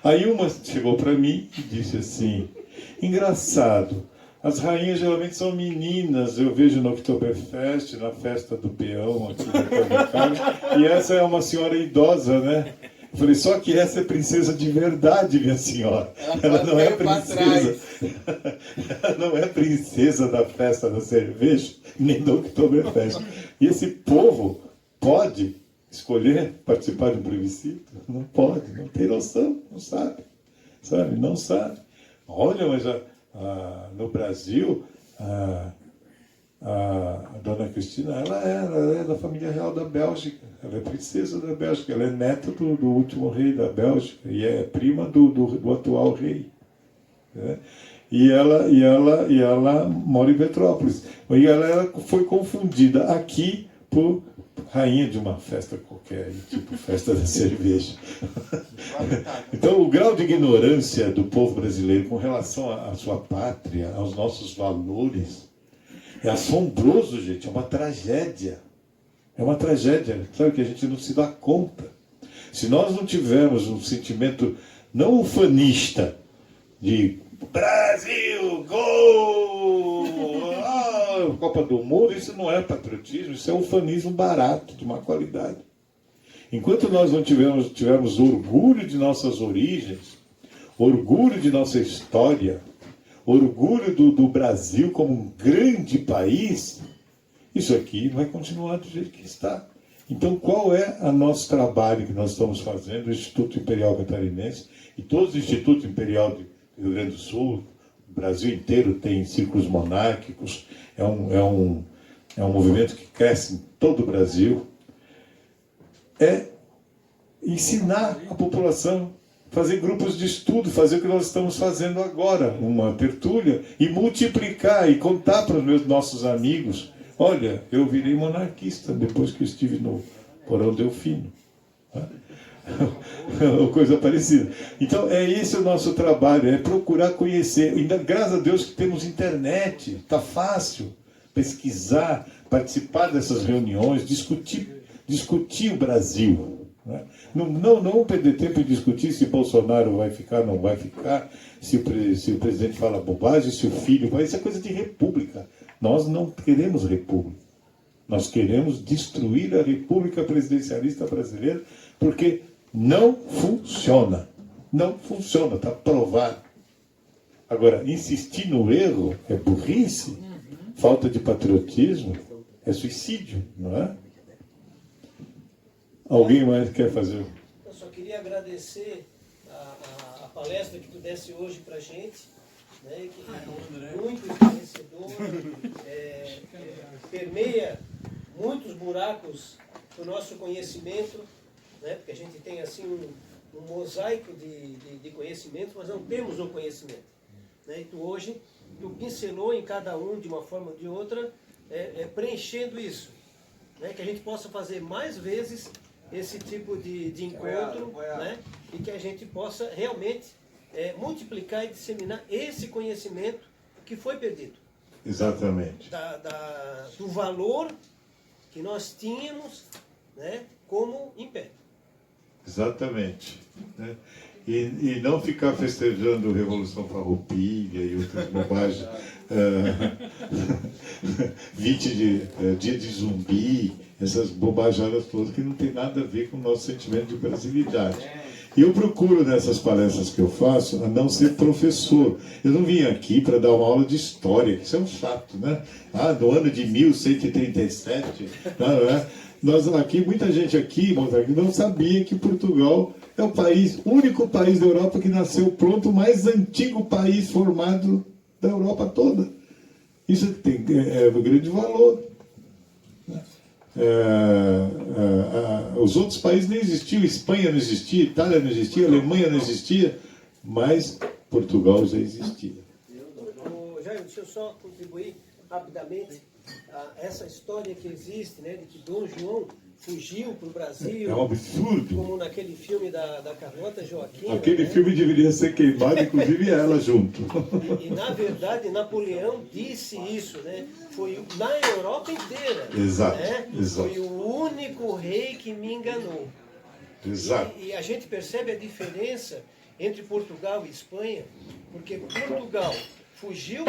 Speaker 1: Aí uma chegou para mim e disse assim: engraçado, as rainhas geralmente são meninas, eu vejo no Oktoberfest, na festa do peão aqui na Comic-Con, e essa é uma senhora idosa, né? Eu falei, só que essa é princesa de verdade, minha senhora. Ela não é princesa. Ela não é princesa da festa da cerveja, nem do Oktoberfest. E esse povo pode escolher participar de um plebiscito? Não pode, não tem noção, não sabe. Não sabe. Olha, mas no Brasil, A dona Cristina, ela é da família real da Bélgica, ela é princesa da Bélgica, ela é neta do último rei da Bélgica e é prima do atual rei. Né? E ela mora em Petrópolis. E ela foi confundida aqui por rainha de uma festa qualquer, tipo festa da cerveja. Então, o grau de ignorância do povo brasileiro com relação à sua pátria, aos nossos valores, é assombroso, gente. É uma tragédia. É uma tragédia. Sabe que a gente não se dá conta. Se nós não tivermos um sentimento não ufanista de Brasil, gol, Copa do Mundo, isso não é patriotismo, isso é ufanismo barato, de má qualidade. Enquanto nós não tivermos orgulho de nossas origens, orgulho de nossa história, orgulho do Brasil como um grande país, isso aqui vai continuar do jeito que está. Então, qual é o nosso trabalho que nós estamos fazendo, o Instituto Imperial Catarinense e todos os Institutos Imperial do Rio Grande do Sul, o Brasil inteiro tem círculos monárquicos, é um movimento que cresce em todo o Brasil, é ensinar a população, fazer grupos de estudo, fazer o que nós estamos fazendo agora, uma tertúlia, e multiplicar e contar para os nossos amigos, olha, eu virei monarquista depois que eu estive no Porão Delfino. Ou coisa parecida. Então, é esse o nosso trabalho, é procurar conhecer. Ainda, graças a Deus que temos internet, está fácil pesquisar, participar dessas reuniões, discutir o Brasil. Né? Não perder tempo em discutir se Bolsonaro vai ficar ou não vai ficar, se o presidente fala bobagem, se o filho vai. Isso é coisa de república. Nós não queremos república. Nós queremos destruir a república presidencialista brasileira, porque não funciona. Não funciona, está provado. Agora, insistir no erro é burrice, falta de patriotismo, é suicídio, não é? Alguém mais quer fazer?
Speaker 7: Eu só queria agradecer a palestra que tu desse hoje para a gente, né, que é muito esclarecedor, permeia muitos buracos do nosso conhecimento, né, porque a gente tem assim um mosaico de conhecimento, mas não temos o conhecimento. Né, e tu hoje, tu pincelou em cada um de uma forma ou de outra, preenchendo isso, né, que a gente possa fazer mais vezes esse tipo de encontro, né, e que a gente possa realmente multiplicar e disseminar esse conhecimento que foi perdido.
Speaker 1: Exatamente.
Speaker 7: Do valor que nós tínhamos, né, como império. Exatamente.
Speaker 1: Né? E não ficar festejando Revolução Farroupilha e outras bobagens. 20 dia de zumbi, essas bobajadas todas que não tem nada a ver com o nosso sentimento de brasilidade. E eu procuro nessas palestras que eu faço a não ser professor. Eu não vim aqui para dar uma aula de história, que isso é um chato, né? No ano de 1137, não é? Nós aqui, muita gente aqui não sabia que Portugal é o único país da Europa que nasceu pronto, o mais antigo país formado da Europa toda. Isso é um grande valor. Os outros países nem existiam, Espanha não existia, Itália não existia, Alemanha não existia, mas Portugal já existia.
Speaker 7: Jair, deixa eu só contribuir rapidamente a essa história que existe, né, de que Dom João fugiu para o Brasil.
Speaker 1: É um absurdo.
Speaker 7: Como naquele filme da Carlota Joaquim.
Speaker 1: Aquele filme deveria ser queimado, inclusive ela junto.
Speaker 7: E na verdade, Napoleão disse isso, né? Foi na Europa inteira.
Speaker 1: Exato,
Speaker 7: né?
Speaker 1: exato.
Speaker 7: Foi o único rei que me enganou.
Speaker 1: Exato.
Speaker 7: E a gente percebe a diferença entre Portugal e Espanha, porque Portugal fugiu,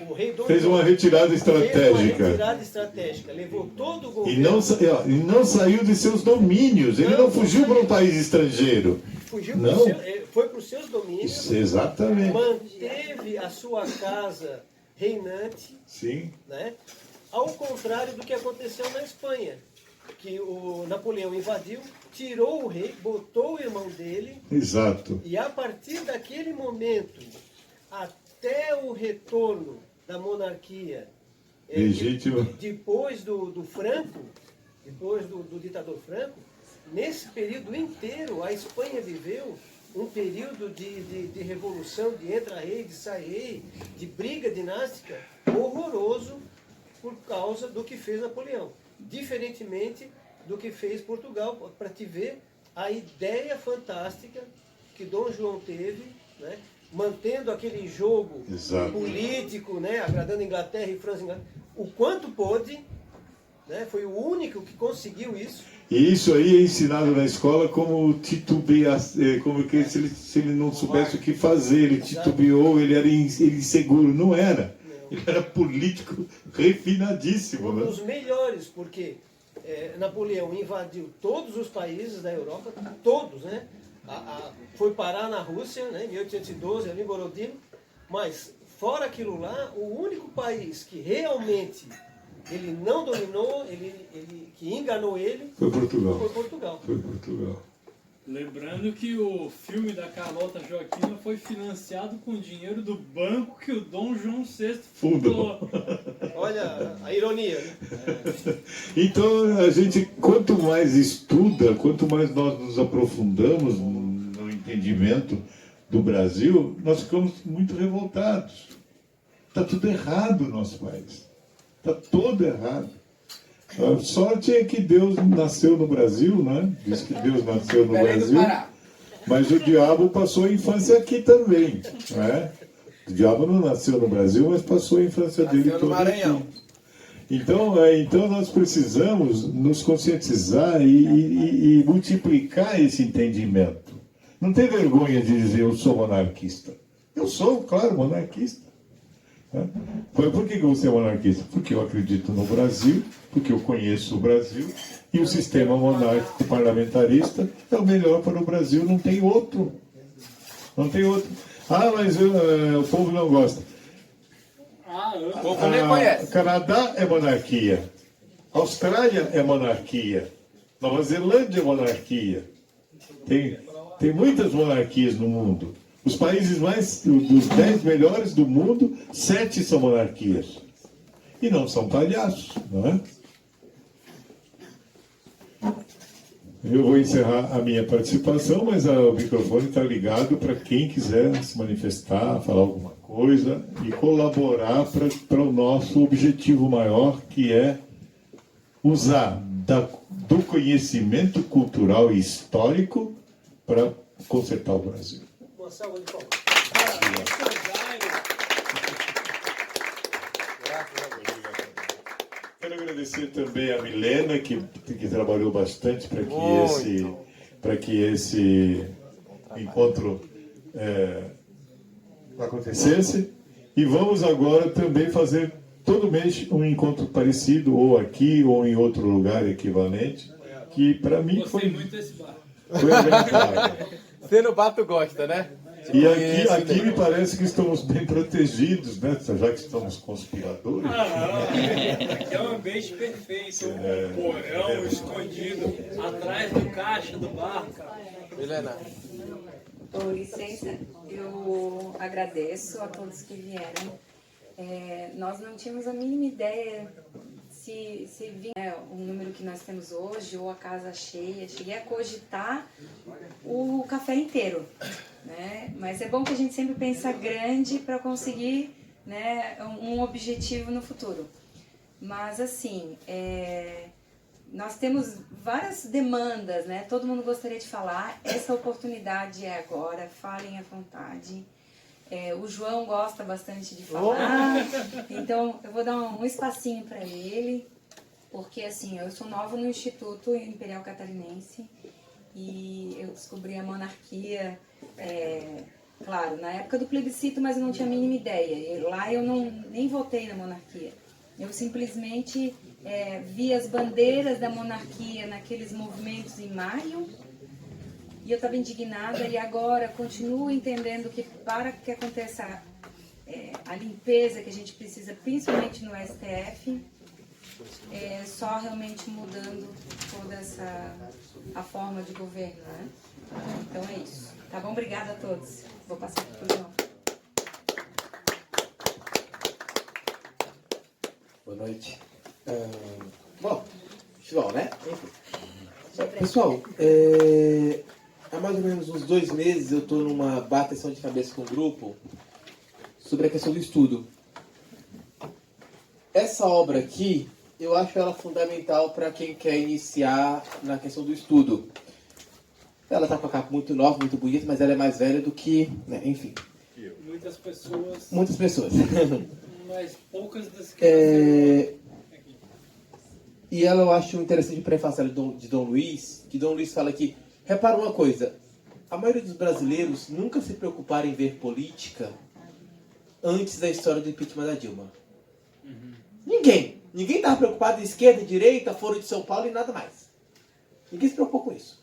Speaker 7: o rei Dom
Speaker 1: fez uma retirada estratégica.
Speaker 7: Fez uma retirada estratégica, levou todo o governo.
Speaker 1: E não saiu de seus domínios, ele não fugiu para um país estrangeiro.
Speaker 7: Fugiu foi para os seus domínios.
Speaker 1: Isso, exatamente.
Speaker 7: Manteve a sua casa reinante.
Speaker 1: Sim.
Speaker 7: Né? Ao contrário do que aconteceu na Espanha, que o Napoleão invadiu, tirou o rei, botou o irmão dele.
Speaker 1: Exato.
Speaker 7: E a partir daquele momento, até o retorno da monarquia
Speaker 1: Legítimo.
Speaker 7: depois do Franco, depois do ditador Franco, nesse período inteiro a Espanha viveu um período de revolução, de entra-rei, de sai-rei, de briga dinástica horroroso por causa do que fez Napoleão. Diferentemente do que fez Portugal, para te ver a ideia fantástica que Dom João teve, né, mantendo aquele jogo
Speaker 1: Exato.
Speaker 7: político, né, agradando Inglaterra e França, o quanto pôde, né, foi o único que conseguiu isso.
Speaker 1: E isso aí é ensinado na escola como titubear, como que se ele não soubesse o que fazer, ele titubeou, ele era inseguro. Não era. Ele era político refinadíssimo.
Speaker 7: Um
Speaker 1: Né?
Speaker 7: dos melhores, porque Napoleão invadiu todos os países da Europa, todos, né? Foi parar na Rússia, né, em 1812, ali em Borodino, mas fora aquilo lá, o único país que realmente ele não dominou, que enganou ele,
Speaker 1: Foi Portugal.
Speaker 7: foi Portugal.
Speaker 1: Foi Portugal.
Speaker 6: Lembrando que o filme da Carlota Joaquina foi financiado com o dinheiro do banco que o Dom João VI fundou.
Speaker 7: Olha a ironia, né?
Speaker 1: Então, a gente, quanto mais estuda, quanto mais nós nos aprofundamos no entendimento do Brasil, nós ficamos muito revoltados. Está tudo errado no nosso país. Está todo errado. A sorte é que Deus nasceu no Brasil, né? Diz que Deus nasceu no Brasil, mas o diabo passou a infância aqui também, né? O diabo não nasceu no Brasil, mas passou a infância dele toda aqui. Então nós precisamos nos conscientizar e multiplicar esse entendimento. Não tem vergonha de dizer eu sou monarquista. Eu sou, claro, monarquista. Por que você é monarquista? Porque eu acredito no Brasil, porque eu conheço o Brasil, e o sistema monárquico parlamentarista é o melhor para o Brasil, não tem outro. Não tem outro. Ah, mas o povo não gosta.
Speaker 3: O povo nem conhece.
Speaker 1: Canadá é monarquia, Austrália é monarquia, Nova Zelândia é monarquia. Tem muitas monarquias no mundo. Os países dos 10 melhores do mundo, 7 são monarquias. E não são palhaços, não é? Eu vou encerrar a minha participação, mas o microfone está ligado para quem quiser se manifestar, falar alguma coisa e colaborar para o nosso objetivo maior, que é usar do conhecimento cultural e histórico para consertar o Brasil.
Speaker 7: Uma salva de palmas.
Speaker 1: Quero agradecer também a Milena, que trabalhou bastante para que esse encontro acontecesse. E vamos agora também fazer todo mês um encontro parecido, ou aqui, ou em outro lugar equivalente, que para mim
Speaker 6: Gostei muito desse bar.
Speaker 1: foi agradável.
Speaker 3: Você no bato gosta, né?
Speaker 1: E aqui me parece que estamos bem protegidos, né? Já que estamos conspiradores.
Speaker 6: Aqui é um ambiente perfeito. Um porão escondido atrás do caixa do bar.
Speaker 3: Milena.
Speaker 4: Com licença, eu agradeço a todos que vieram. Nós não tínhamos a mínima ideia se vinha o número que nós temos hoje ou a casa cheia. Cheguei a cogitar o café inteiro, né? Mas é bom que a gente sempre pensa grande para conseguir, né, um objetivo no futuro. Mas assim, nós temos várias demandas, né? Todo mundo gostaria de falar. Essa oportunidade é agora. Falem à vontade. O João gosta bastante de falar, então eu vou dar um espacinho para ele, porque assim, eu sou nova no Instituto Imperial Catarinense e eu descobri a monarquia, claro, na época do plebiscito, mas eu não tinha a mínima ideia. E lá eu nem votei na monarquia. Eu simplesmente vi as bandeiras da monarquia naqueles movimentos em maio. E eu estava indignada e agora continuo entendendo que para que aconteça a limpeza que a gente precisa, principalmente no STF, só realmente mudando toda a forma de governo, né? Então é isso. Tá bom? Obrigada a todos. Vou passar para o João.
Speaker 8: Boa noite. Bom, João, né? Enfim. Pessoal, há mais ou menos uns 2 meses eu estou numa bateção de cabeça com um grupo sobre a questão do estudo. Essa obra aqui, eu acho ela fundamental para quem quer iniciar na questão do estudo. Ela está com a capa muito nova, muito bonita, mas ela é mais velha do que... Né? Enfim.
Speaker 6: Muitas pessoas...
Speaker 8: Muitas pessoas.
Speaker 6: Mas poucas das que...
Speaker 8: E ela, eu acho interessante o prefácio de Dom Luiz, que Dom Luiz fala que, repara uma coisa, a maioria dos brasileiros nunca se preocuparam em ver política antes da história do impeachment da Dilma. Ninguém estava preocupado em esquerda, direita, Foro de São Paulo e nada mais. Ninguém se preocupou com isso.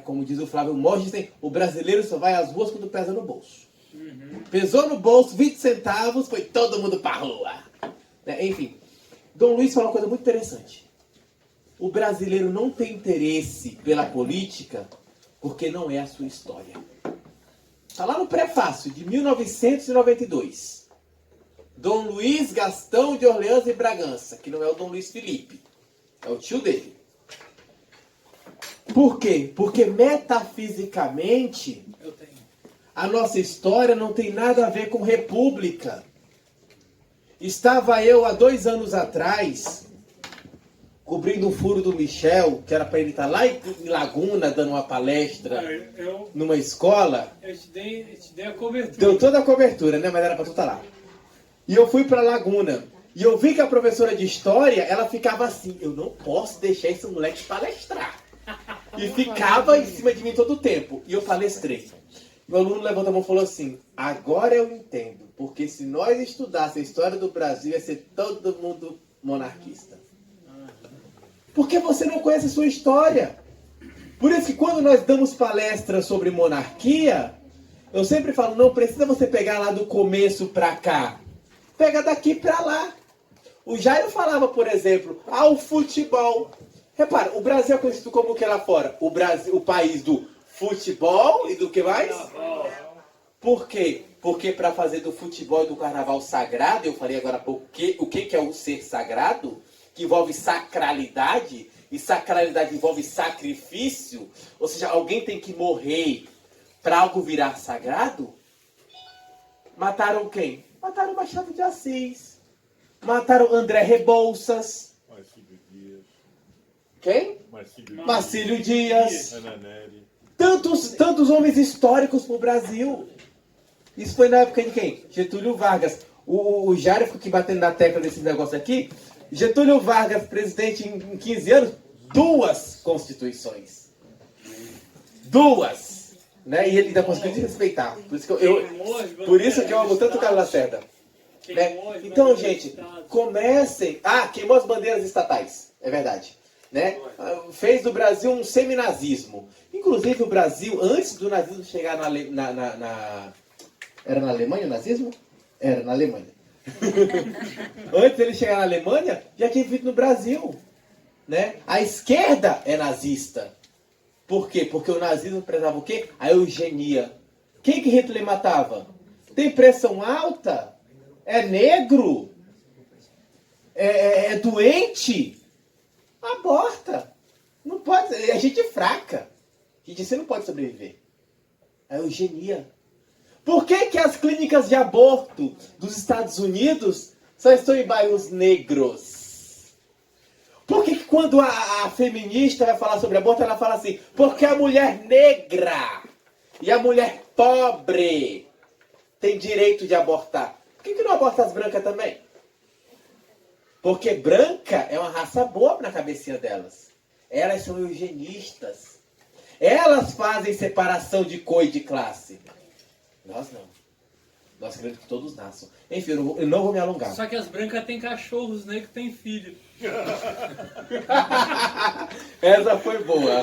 Speaker 8: Como diz o Flávio Morges, o brasileiro só vai às ruas quando pesa no bolso. Pesou no bolso, 20 centavos, foi todo mundo pra rua. Enfim, Dom Luiz fala uma coisa muito interessante. O brasileiro não tem interesse pela política porque não é a sua história. Está lá no prefácio de 1992. Dom Luiz Gastão de Orleans e Bragança, que não é o Dom Luiz Felipe, é o tio dele. Por quê? Porque metafisicamente a nossa história não tem nada a ver com república. Estava eu há 2 anos atrás cobrindo um furo do Michel, que era para ele estar lá em Laguna dando uma palestra numa escola.
Speaker 6: Eu te dei a cobertura.
Speaker 8: Deu toda a cobertura, né? Mas era para tu estar lá. E eu fui para Laguna. E eu vi que a professora de história, ela ficava assim, eu não posso deixar esse moleque palestrar. E ficava em cima de mim todo o tempo. E eu palestrei. Meu aluno levantou a mão e falou assim, agora eu entendo, porque se nós estudássemos a história do Brasil, ia ser todo mundo monarquista. Porque você não conhece a sua história. Por isso que quando nós damos palestras sobre monarquia, eu sempre falo, não precisa você pegar lá do começo pra cá. Pega daqui pra lá. O Jairo falava, por exemplo, o futebol. Repara, o Brasil é conhecido como o que lá fora? O Brasil, o país do futebol e do que mais? Por quê? Porque para fazer do futebol e do carnaval sagrado, eu falei agora o que é o ser sagrado, que envolve sacralidade, e sacralidade envolve sacrifício, ou seja, alguém tem que morrer para algo virar sagrado. Mataram quem? Mataram Machado de Assis. Mataram André Rebouças.
Speaker 1: Marcílio Dias.
Speaker 8: Quem? Marcílio Dias.
Speaker 1: Ana Nery.
Speaker 8: Tantos homens históricos pro Brasil. Isso foi na época de quem? Getúlio Vargas. O Jairo ficou aqui batendo na tecla desse negócio aqui. Getúlio Vargas, presidente em 15 anos, 2 constituições. 2. Né? E ele ainda conseguiu respeitar. Por isso que eu amo tanto o Carlos Lacerda. Né? Então, gente, comecem... queimou as bandeiras estatais. É verdade. Né? Fez do Brasil um seminazismo. Inclusive o Brasil, antes do nazismo chegar Era na Alemanha o nazismo? Era na Alemanha. Antes dele chegar na Alemanha, já tinha vindo no Brasil. Né? A esquerda é nazista. Por quê? Porque o nazismo prezava o quê? A eugenia. Quem que Hitler matava? Tem pressão alta? É negro? É doente? Aborta. Não pode. É gente fraca. Gente assim não pode sobreviver. A eugenia. Por que as clínicas de aborto dos Estados Unidos só estão em bairros negros? Por que quando a feminista vai falar sobre aborto, ela fala assim, porque a mulher negra e a mulher pobre tem direito de abortar? Por que não aborta as brancas também? Porque branca é uma raça boa na cabecinha delas. Elas são eugenistas. Elas fazem separação de cor e de classe. Nós não. Nós queremos que todos nasçam. Enfim, eu não vou me alongar.
Speaker 6: Só que as brancas têm cachorros, né? Que têm filho.
Speaker 8: Essa foi boa.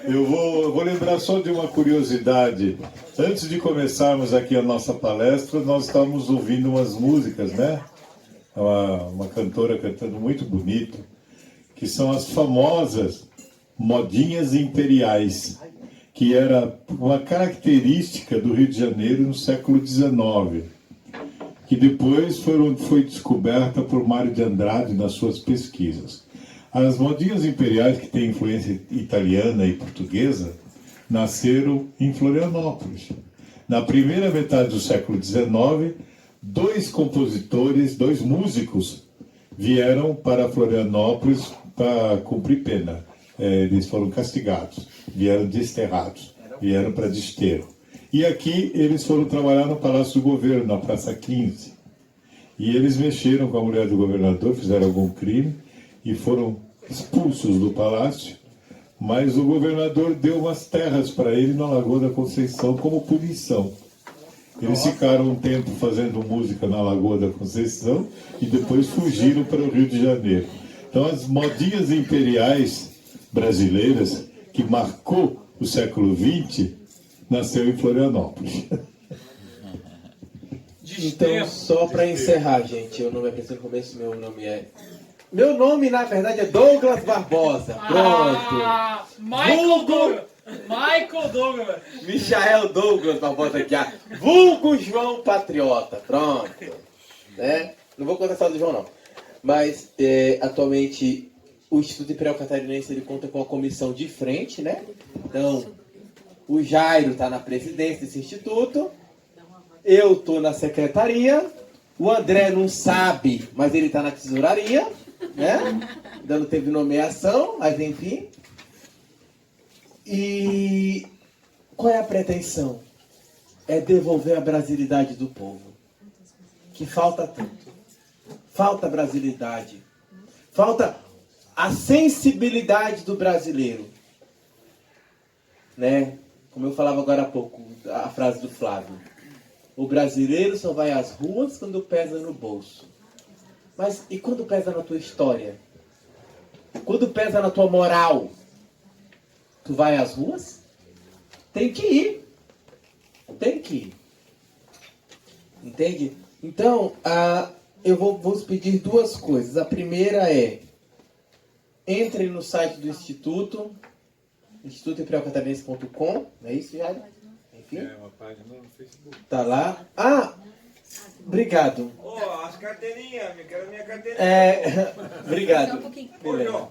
Speaker 1: Eu vou lembrar só de uma curiosidade. Antes de começarmos aqui a nossa palestra, nós estávamos ouvindo umas músicas, né? Uma cantora cantando muito bonito, que são as famosas modinhas imperiais, que era uma característica do Rio de Janeiro no século XIX. que depois foi descoberta por Mário de Andrade nas suas pesquisas. As modinhas imperiais, que têm influência italiana e portuguesa, nasceram em Florianópolis. Na primeira metade do século XIX, 2 compositores, 2 músicos, vieram para Florianópolis para cumprir pena. Eles foram castigados, vieram desterrados, vieram para desterro. E aqui eles foram trabalhar no Palácio do Governo, na Praça 15. E eles mexeram com a mulher do governador, fizeram algum crime e foram expulsos do palácio. Mas o governador deu umas terras para ele na Lagoa da Conceição como punição. Eles ficaram um tempo fazendo música na Lagoa da Conceição e depois fugiram para o Rio de Janeiro. Então as modinhas imperiais brasileiras, que marcou o século XX, nasceu em Florianópolis.
Speaker 8: Então, só para encerrar, gente, eu não me apresento no começo, meu nome é... Meu nome, na verdade, é Douglas Barbosa. Pronto.
Speaker 6: Michael Douglas.
Speaker 8: Michael Douglas Barbosa aqui. Vulgo João Patriota. Pronto. Né? Não vou contar só do João, não. Mas, atualmente, o Instituto Imperial Catarinense ele conta com a comissão de frente, né? Então, o Jairo está na presidência desse instituto. Eu estou na secretaria. O André não sabe, mas ele está na tesouraria, né? Ainda não teve nomeação, mas enfim. E qual é a pretensão? É devolver a brasilidade do povo. Que falta tanto. Falta brasilidade. Falta a sensibilidade do brasileiro. Né? Como eu falava agora há pouco, a frase do Flávio. O brasileiro só vai às ruas quando pesa no bolso. Mas e quando pesa na tua história? Quando pesa na tua moral? Tu vai às ruas? Tem que ir. Tem que ir. Entende? Então, eu vou pedir 2 coisas. A primeira é, entre no site do Instituto, institutoimperialcatarinense.com, não é isso, Jair? Enfim.
Speaker 1: É uma página no Facebook.
Speaker 8: Tá lá. Obrigado.
Speaker 9: As carteirinhas, quero minha carteirinha.
Speaker 8: Obrigado.
Speaker 4: Só um pouquinho.
Speaker 8: Beleza.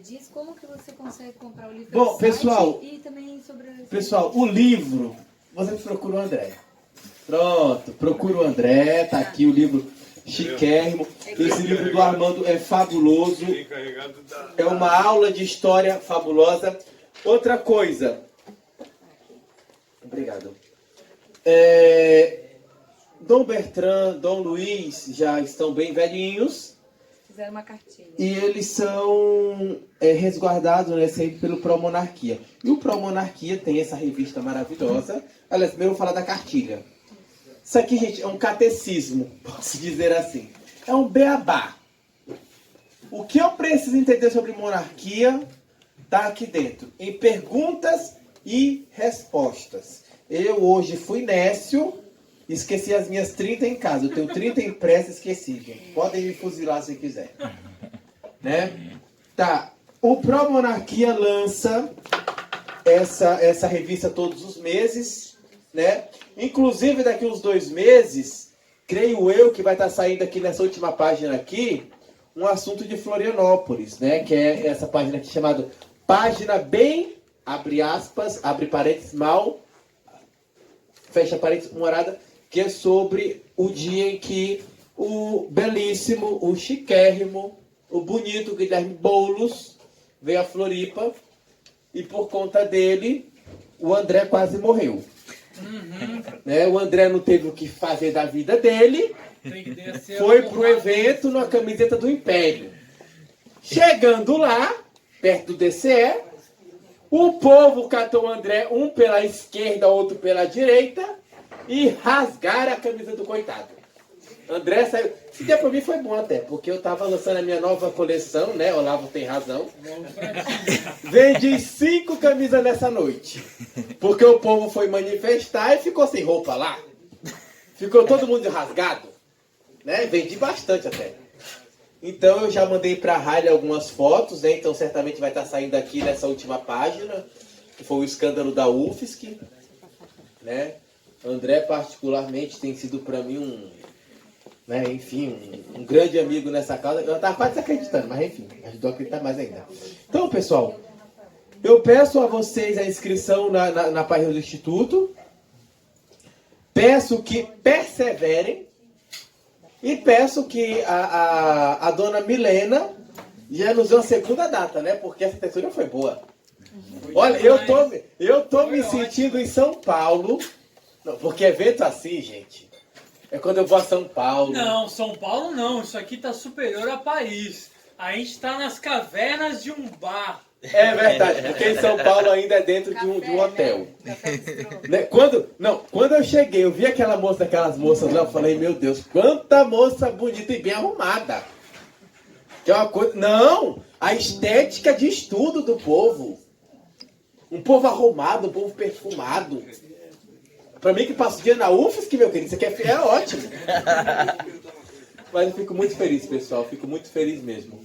Speaker 4: Diz como que você consegue comprar o livro
Speaker 8: Bom,
Speaker 4: no site
Speaker 8: pessoal,
Speaker 4: e também sobre...
Speaker 8: Pessoal, o livro, você procura o André. Pronto, procura o André, tá aqui o livro chiquérrimo. Esse livro do Armando é fabuloso. É uma aula de história fabulosa. Outra coisa. Obrigado. Dom Bertrand, Dom Luiz já estão bem velhinhos.
Speaker 4: Fizeram uma cartilha.
Speaker 8: E eles são resguardados, né, sempre pelo Pró-Monarquia. E o Pró-Monarquia tem essa revista maravilhosa. Aliás, primeiro eu vou falar da cartilha. Isso aqui, gente, é um catecismo, posso dizer assim. É um beabá. O que eu preciso entender sobre monarquia está aqui dentro. Em perguntas e respostas. Eu hoje fui nécio, esqueci as minhas 30 em casa. Eu tenho 30 impressas e esqueci, gente. Podem me fuzilar se quiser. Né? Tá. O Pró-Monarquia lança essa revista todos os meses, né? Inclusive daqui uns 2 meses, creio eu que vai estar saindo aqui nessa última página aqui, um assunto de Florianópolis, né? Que é essa página aqui chamada Página Bem, abre aspas, abre parênteses, mal, fecha parênteses, morada, que é sobre o dia em que o belíssimo, o chiquérrimo, o bonito Guilherme Boulos veio a Floripa e por conta dele o André quase morreu. Né? O André não teve o que fazer da vida dele, foi pro evento numa camiseta do Império. Chegando lá, perto do DCE, o povo catou o André, um pela esquerda, outro pela direita, e rasgaram a camisa do coitado. André saiu. Esse dia pra mim foi bom até, porque eu tava lançando a minha nova coleção, né? Olavo tem razão. Vendi 5 camisas nessa noite. Porque o povo foi manifestar e ficou sem roupa lá. Ficou todo mundo rasgado. Né? Vendi bastante até. Então eu já mandei pra Riley algumas fotos, né? Então certamente vai estar saindo aqui nessa última página, que foi o escândalo da UFSC. Né? André particularmente tem sido pra mim né? Enfim, um grande amigo nessa causa. Eu estava quase desacreditando, mas enfim, ajudou a acreditar mais ainda. Então, pessoal, eu peço a vocês a inscrição na página do Instituto. Peço que perseverem. E peço que a dona Milena já nos dê uma segunda data, né? Porque essa tertúlia foi boa. Olha, eu tô me sentindo em São Paulo. Não, porque evento assim, gente, é quando eu vou a São Paulo.
Speaker 6: Não, São Paulo não. Isso aqui tá superior a Paris. A gente tá nas cavernas de um bar.
Speaker 8: É verdade, porque em São Paulo ainda é dentro de um hotel. Né? Quando eu cheguei, eu vi aquelas moças lá, eu falei, meu Deus, quanta moça bonita e bem arrumada. Que é uma coisa. Não! A estética de estudo do povo. Um povo arrumado, um povo perfumado. Pra mim que passo o dia na UFSC, meu querido, isso aqui é ótimo. Mas eu fico muito feliz, pessoal, fico muito feliz mesmo.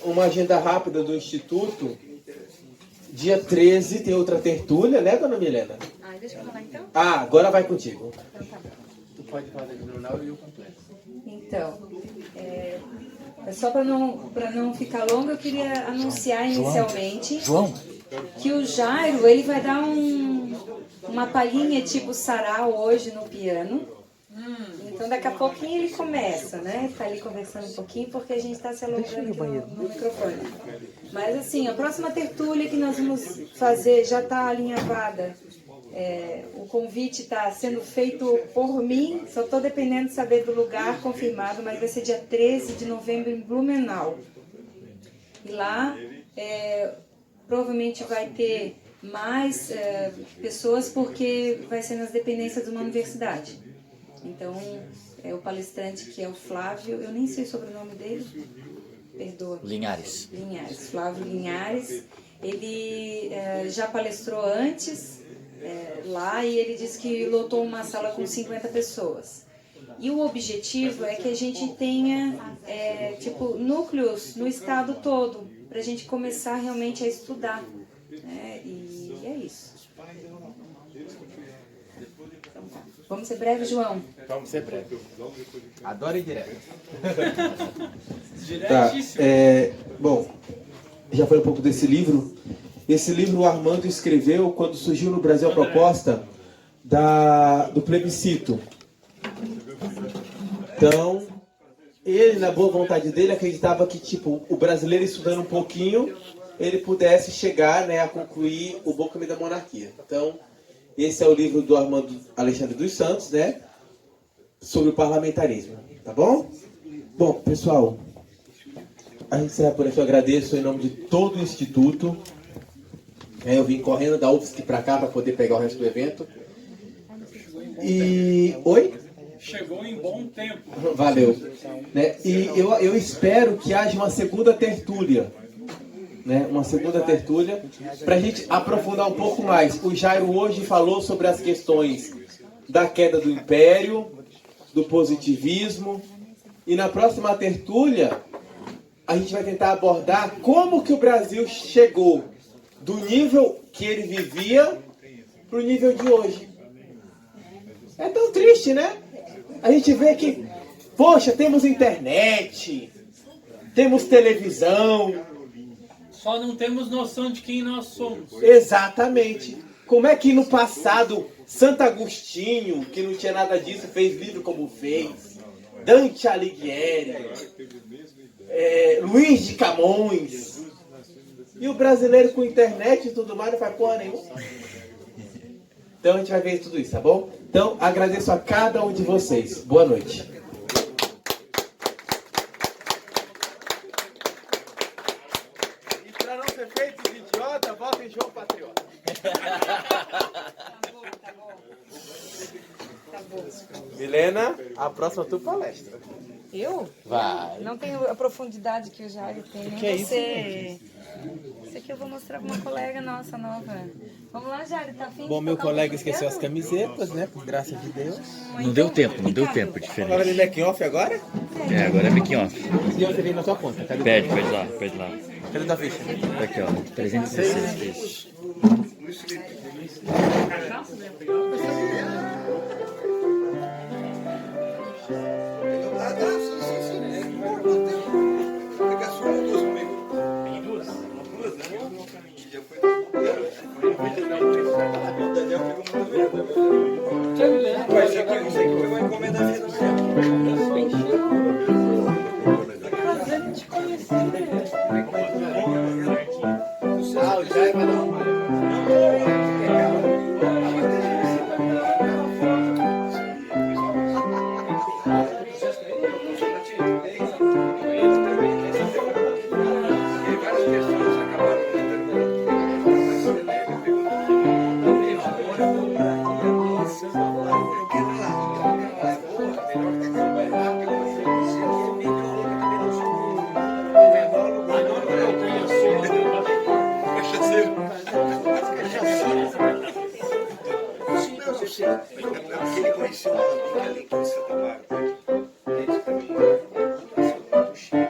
Speaker 8: Uma agenda rápida do Instituto. Dia 13 tem outra tertúlia, né, dona Milena?
Speaker 4: Deixa eu falar então.
Speaker 8: Agora vai contigo.
Speaker 4: Então tá bom.
Speaker 8: Tu pode falar de jornal e o completo.
Speaker 4: Então, só para não ficar longo, eu queria anunciar inicialmente que o Jairo, ele vai dar uma palhinha tipo sarau hoje no piano. Então daqui a pouquinho ele começa, né? Tá ali conversando um pouquinho, porque a gente está se alongando aqui no microfone. Mas assim, a próxima tertúlia que nós vamos fazer já está alinhavada. O convite está sendo feito por mim, só estou dependendo de saber do lugar confirmado, mas vai ser dia 13 de novembro em Blumenau. E lá provavelmente vai ter mais pessoas, porque vai ser nas dependências de uma universidade. Então, o palestrante, que é o Flávio, eu nem sei sobre o sobrenome dele, perdoa.
Speaker 10: Linhares,
Speaker 4: Flávio Linhares. Ele já palestrou antes lá, e ele disse que lotou uma sala com 50 pessoas. E o objetivo é que a gente tenha núcleos no estado todo, para a gente começar realmente a estudar. E é isso. Vamos ser breves, João?
Speaker 8: Vamos ser breves. Adoro ir direto.
Speaker 6: Diretíssimo.
Speaker 8: Bom, já falei um pouco desse livro. Esse livro o Armando escreveu quando surgiu no Brasil a proposta do plebiscito. Então, ele, na boa vontade dele, acreditava que o brasileiro estudando um pouquinho, ele pudesse chegar, né, a concluir o bom caminho da monarquia. Então, esse é o livro do Armando Alexandre dos Santos, né? Sobre o parlamentarismo. Tá bom? Bom, pessoal, a gente encerra por aqui. Eu agradeço em nome de todo o Instituto. Eu vim correndo da UFSC para cá para poder pegar o resto do evento. Oi?
Speaker 6: Chegou em bom tempo.
Speaker 8: Valeu. Né? E eu espero que haja uma segunda tertúlia. Né, uma segunda tertúlia, para a gente aprofundar um pouco mais. O Jairo hoje falou sobre as questões da queda do império, do positivismo, e na próxima tertúlia a gente vai tentar abordar como que o Brasil chegou do nível que ele vivia para o nível de hoje. É tão triste, né? A gente vê que, poxa, temos internet, temos televisão,
Speaker 6: só não temos noção de quem nós somos.
Speaker 8: Exatamente. Como é que no passado Santo Agostinho, que não tinha nada disso, fez livro como fez? Dante Alighieri, Luiz de Camões. E o brasileiro com internet e tudo mais não faz porra nenhuma. Então a gente vai ver tudo isso, tá bom? Então agradeço a cada um de vocês. Boa noite. João Patriota.
Speaker 4: Tá bom.
Speaker 8: Milena, a próxima tu palestra.
Speaker 4: Eu?
Speaker 8: Vai.
Speaker 4: Não tenho a profundidade que o Jairo tem.
Speaker 8: Que é isso?
Speaker 4: Isso aqui eu vou mostrar pra uma colega nossa nova. Vamos lá, Jairo, tá afim?
Speaker 8: Bom, meu colega esqueceu as camisetas, né? Por graça de Deus.
Speaker 10: Não deu tempo, diferente.
Speaker 8: Agora ele é making off agora?
Speaker 10: Agora é making off.
Speaker 8: E você vem na sua conta. Cadê
Speaker 10: Pede lá.
Speaker 8: Cadê tua ficha?
Speaker 10: Tá aqui, ó, 316 vezes.
Speaker 9: Isso aqui foi uma encomenda minha também.
Speaker 2: Prazer em te conhecer.
Speaker 8: Ah, o Jair vai dar uma.
Speaker 9: Porque ele conheceu um amigo ali que em Santa Bárbara. Ele também do Chile.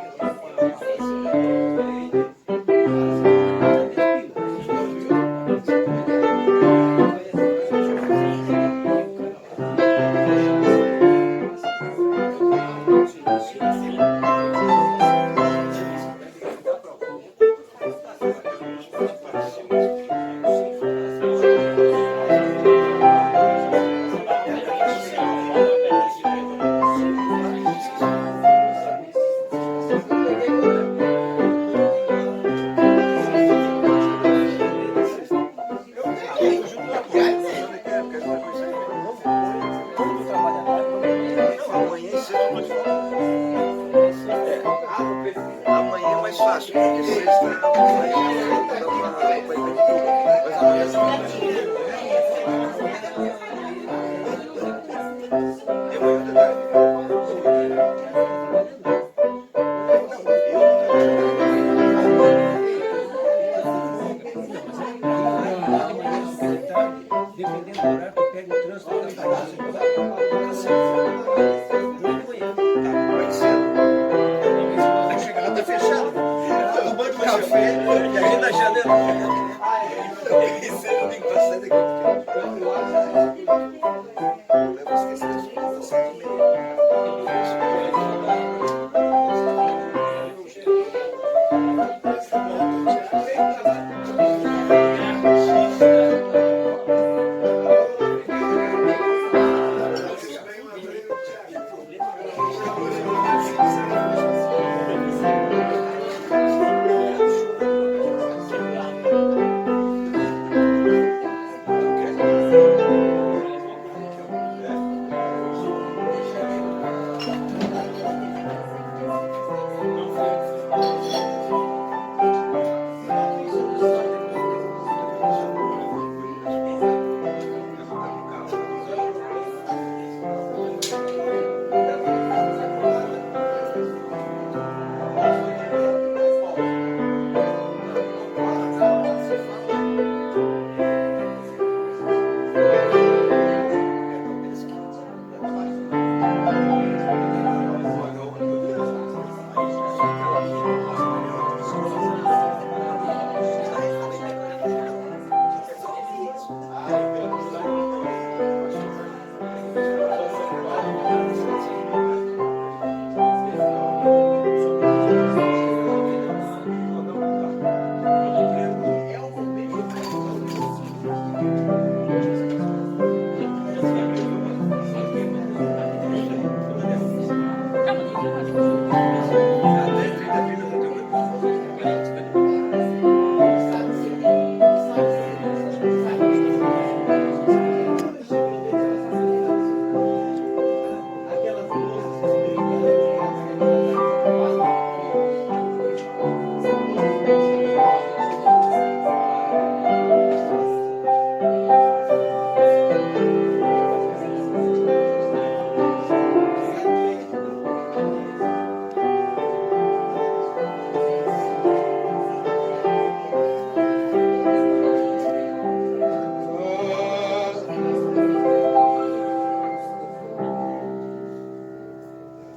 Speaker 9: Amanhã é mais fácil, porque sexta dependendo do horário que eu pego o trânsito da vai chegar lá, tá fechado. Tomando café e ainda a janela. Isso eu tenho que passar daqui. Eu levo as questões das 7h30.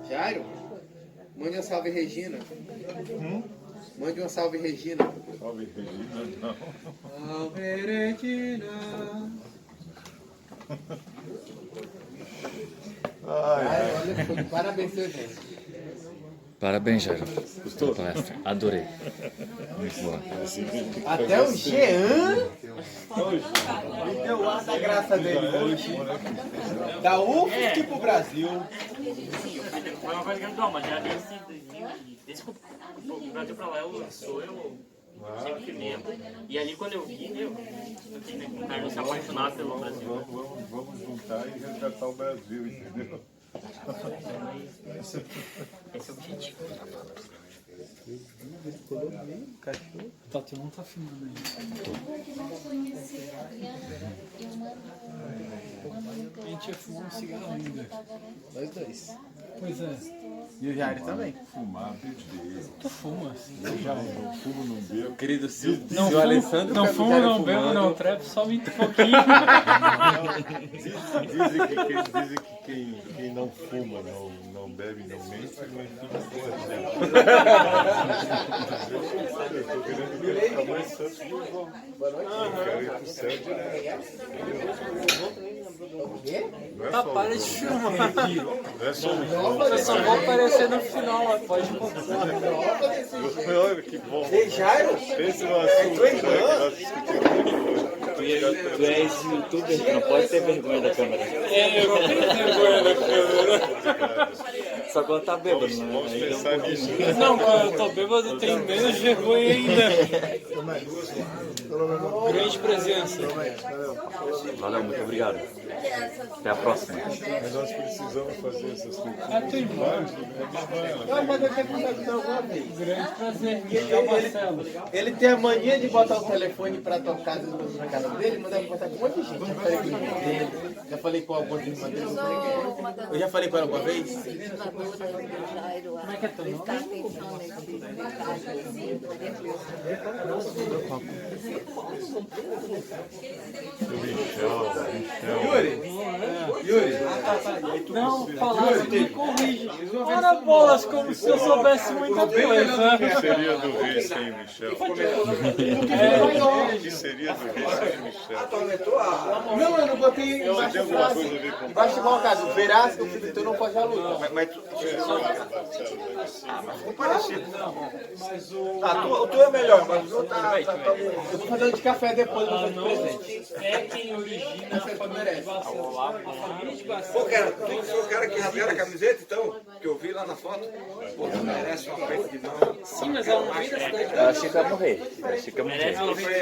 Speaker 8: Jairo, mande uma salve Regina. Mande uma salve Regina.
Speaker 1: Salve Regina, não.
Speaker 8: Salve Regina.
Speaker 1: Ai,
Speaker 8: Olha, parabéns, seu gente.
Speaker 10: Parabéns, Jairo. Pela palestra. Adorei. Muito boa.
Speaker 8: Até o Jean me deu o ar da graça dele hoje. Da UFSC pro Brasil.
Speaker 11: Foi uma coisa que eu não, mas já desde que o Brasil pra lá eu sempre lembro. E ali quando eu vi, eu fiquei com cara de se apaixonar pelo Brasil.
Speaker 1: Vamos juntar e resgatar o Brasil, entendeu?
Speaker 11: Esse é o objetivo.
Speaker 6: Tati não tá filmando ainda. A gente ia fumar um cigarro ainda.
Speaker 8: Nós dois.
Speaker 6: Pois é.
Speaker 8: E o Jair também.
Speaker 1: Fumar, perder.
Speaker 6: Tu fuma?
Speaker 1: Não fumo, não bebo.
Speaker 3: Querido Silvio,
Speaker 6: Não
Speaker 3: seu Alessandro.
Speaker 6: não
Speaker 3: pega o
Speaker 6: fumo,
Speaker 3: Jairo
Speaker 6: não bebo,
Speaker 3: fumando.
Speaker 6: não trepo, só 20 pouquinho.
Speaker 1: Dizem que quem não fuma, não bebe, não mente, mas fica forte. Eu estou querendo ficar mais santo que o João. Eu quero ir pro céu direto. Não é
Speaker 6: Tá,
Speaker 1: só o
Speaker 6: para de
Speaker 1: João.
Speaker 6: filmar.
Speaker 1: Não é só o João.
Speaker 6: Eu só vou aparecer no final, mas pode contar.
Speaker 1: Olha que bom.
Speaker 8: Ei, Jairo?
Speaker 1: Pense no assunto, né, que nós discutimos.
Speaker 10: Tu és youtuber, tu não pode ter vergonha da câmera.
Speaker 6: É, eu não tenho vergonha da câmera.
Speaker 10: Só quando tá bêbado, né?
Speaker 1: Vamos pensar nisso.
Speaker 6: Não, quando eu tô bêbado eu tenho menos vergonha ainda. Grande presença.
Speaker 10: Valeu, muito obrigado. Até a próxima.
Speaker 1: Mas nós precisamos fazer essas coisas.
Speaker 6: É tua irmã.
Speaker 8: Não, mas eu quero conversar alguma vez.
Speaker 6: Grande prazer, Michel Marcelo.
Speaker 8: Ele tem a mania de botar o telefone pra tocar as coisas na casa dele, mas deve botar com um monte de gente. Já falei com o irmão dele, já falei com alguma irmã dele. Eu já falei com ela alguma vez?
Speaker 6: Como é que é teu nome? Não, falaram, me corrige. Ora bolas, como se eu soubesse muita coisa.
Speaker 1: O que seria do rei sem Michel? O que seria do rei sem Michel?
Speaker 8: Não, eu não botei
Speaker 1: Você
Speaker 8: embaixo
Speaker 1: tem
Speaker 8: da
Speaker 1: alguma
Speaker 8: frase.
Speaker 1: coisa a ver com
Speaker 8: Embaixo igual o caso, verás que o filho teu não pode a luta.
Speaker 9: Mas
Speaker 1: Marcelo?
Speaker 9: parecido. O teu é melhor, mas o outro tá bom.
Speaker 8: Eu vou fazer um de café depois, vou fazer de presente.
Speaker 6: É quem origina a família de Barcelos. A família de Barcelos.
Speaker 9: Pô, cara, tu foi o cara que rasgaram a camiseta, então? Que eu vi lá na foto? Pô, tu merece uma frente de mão.
Speaker 6: Sim, mas ela não vem da cidade.
Speaker 10: Eu achei que ia morrer. Eu achei que ia morrer.
Speaker 6: Ela vem da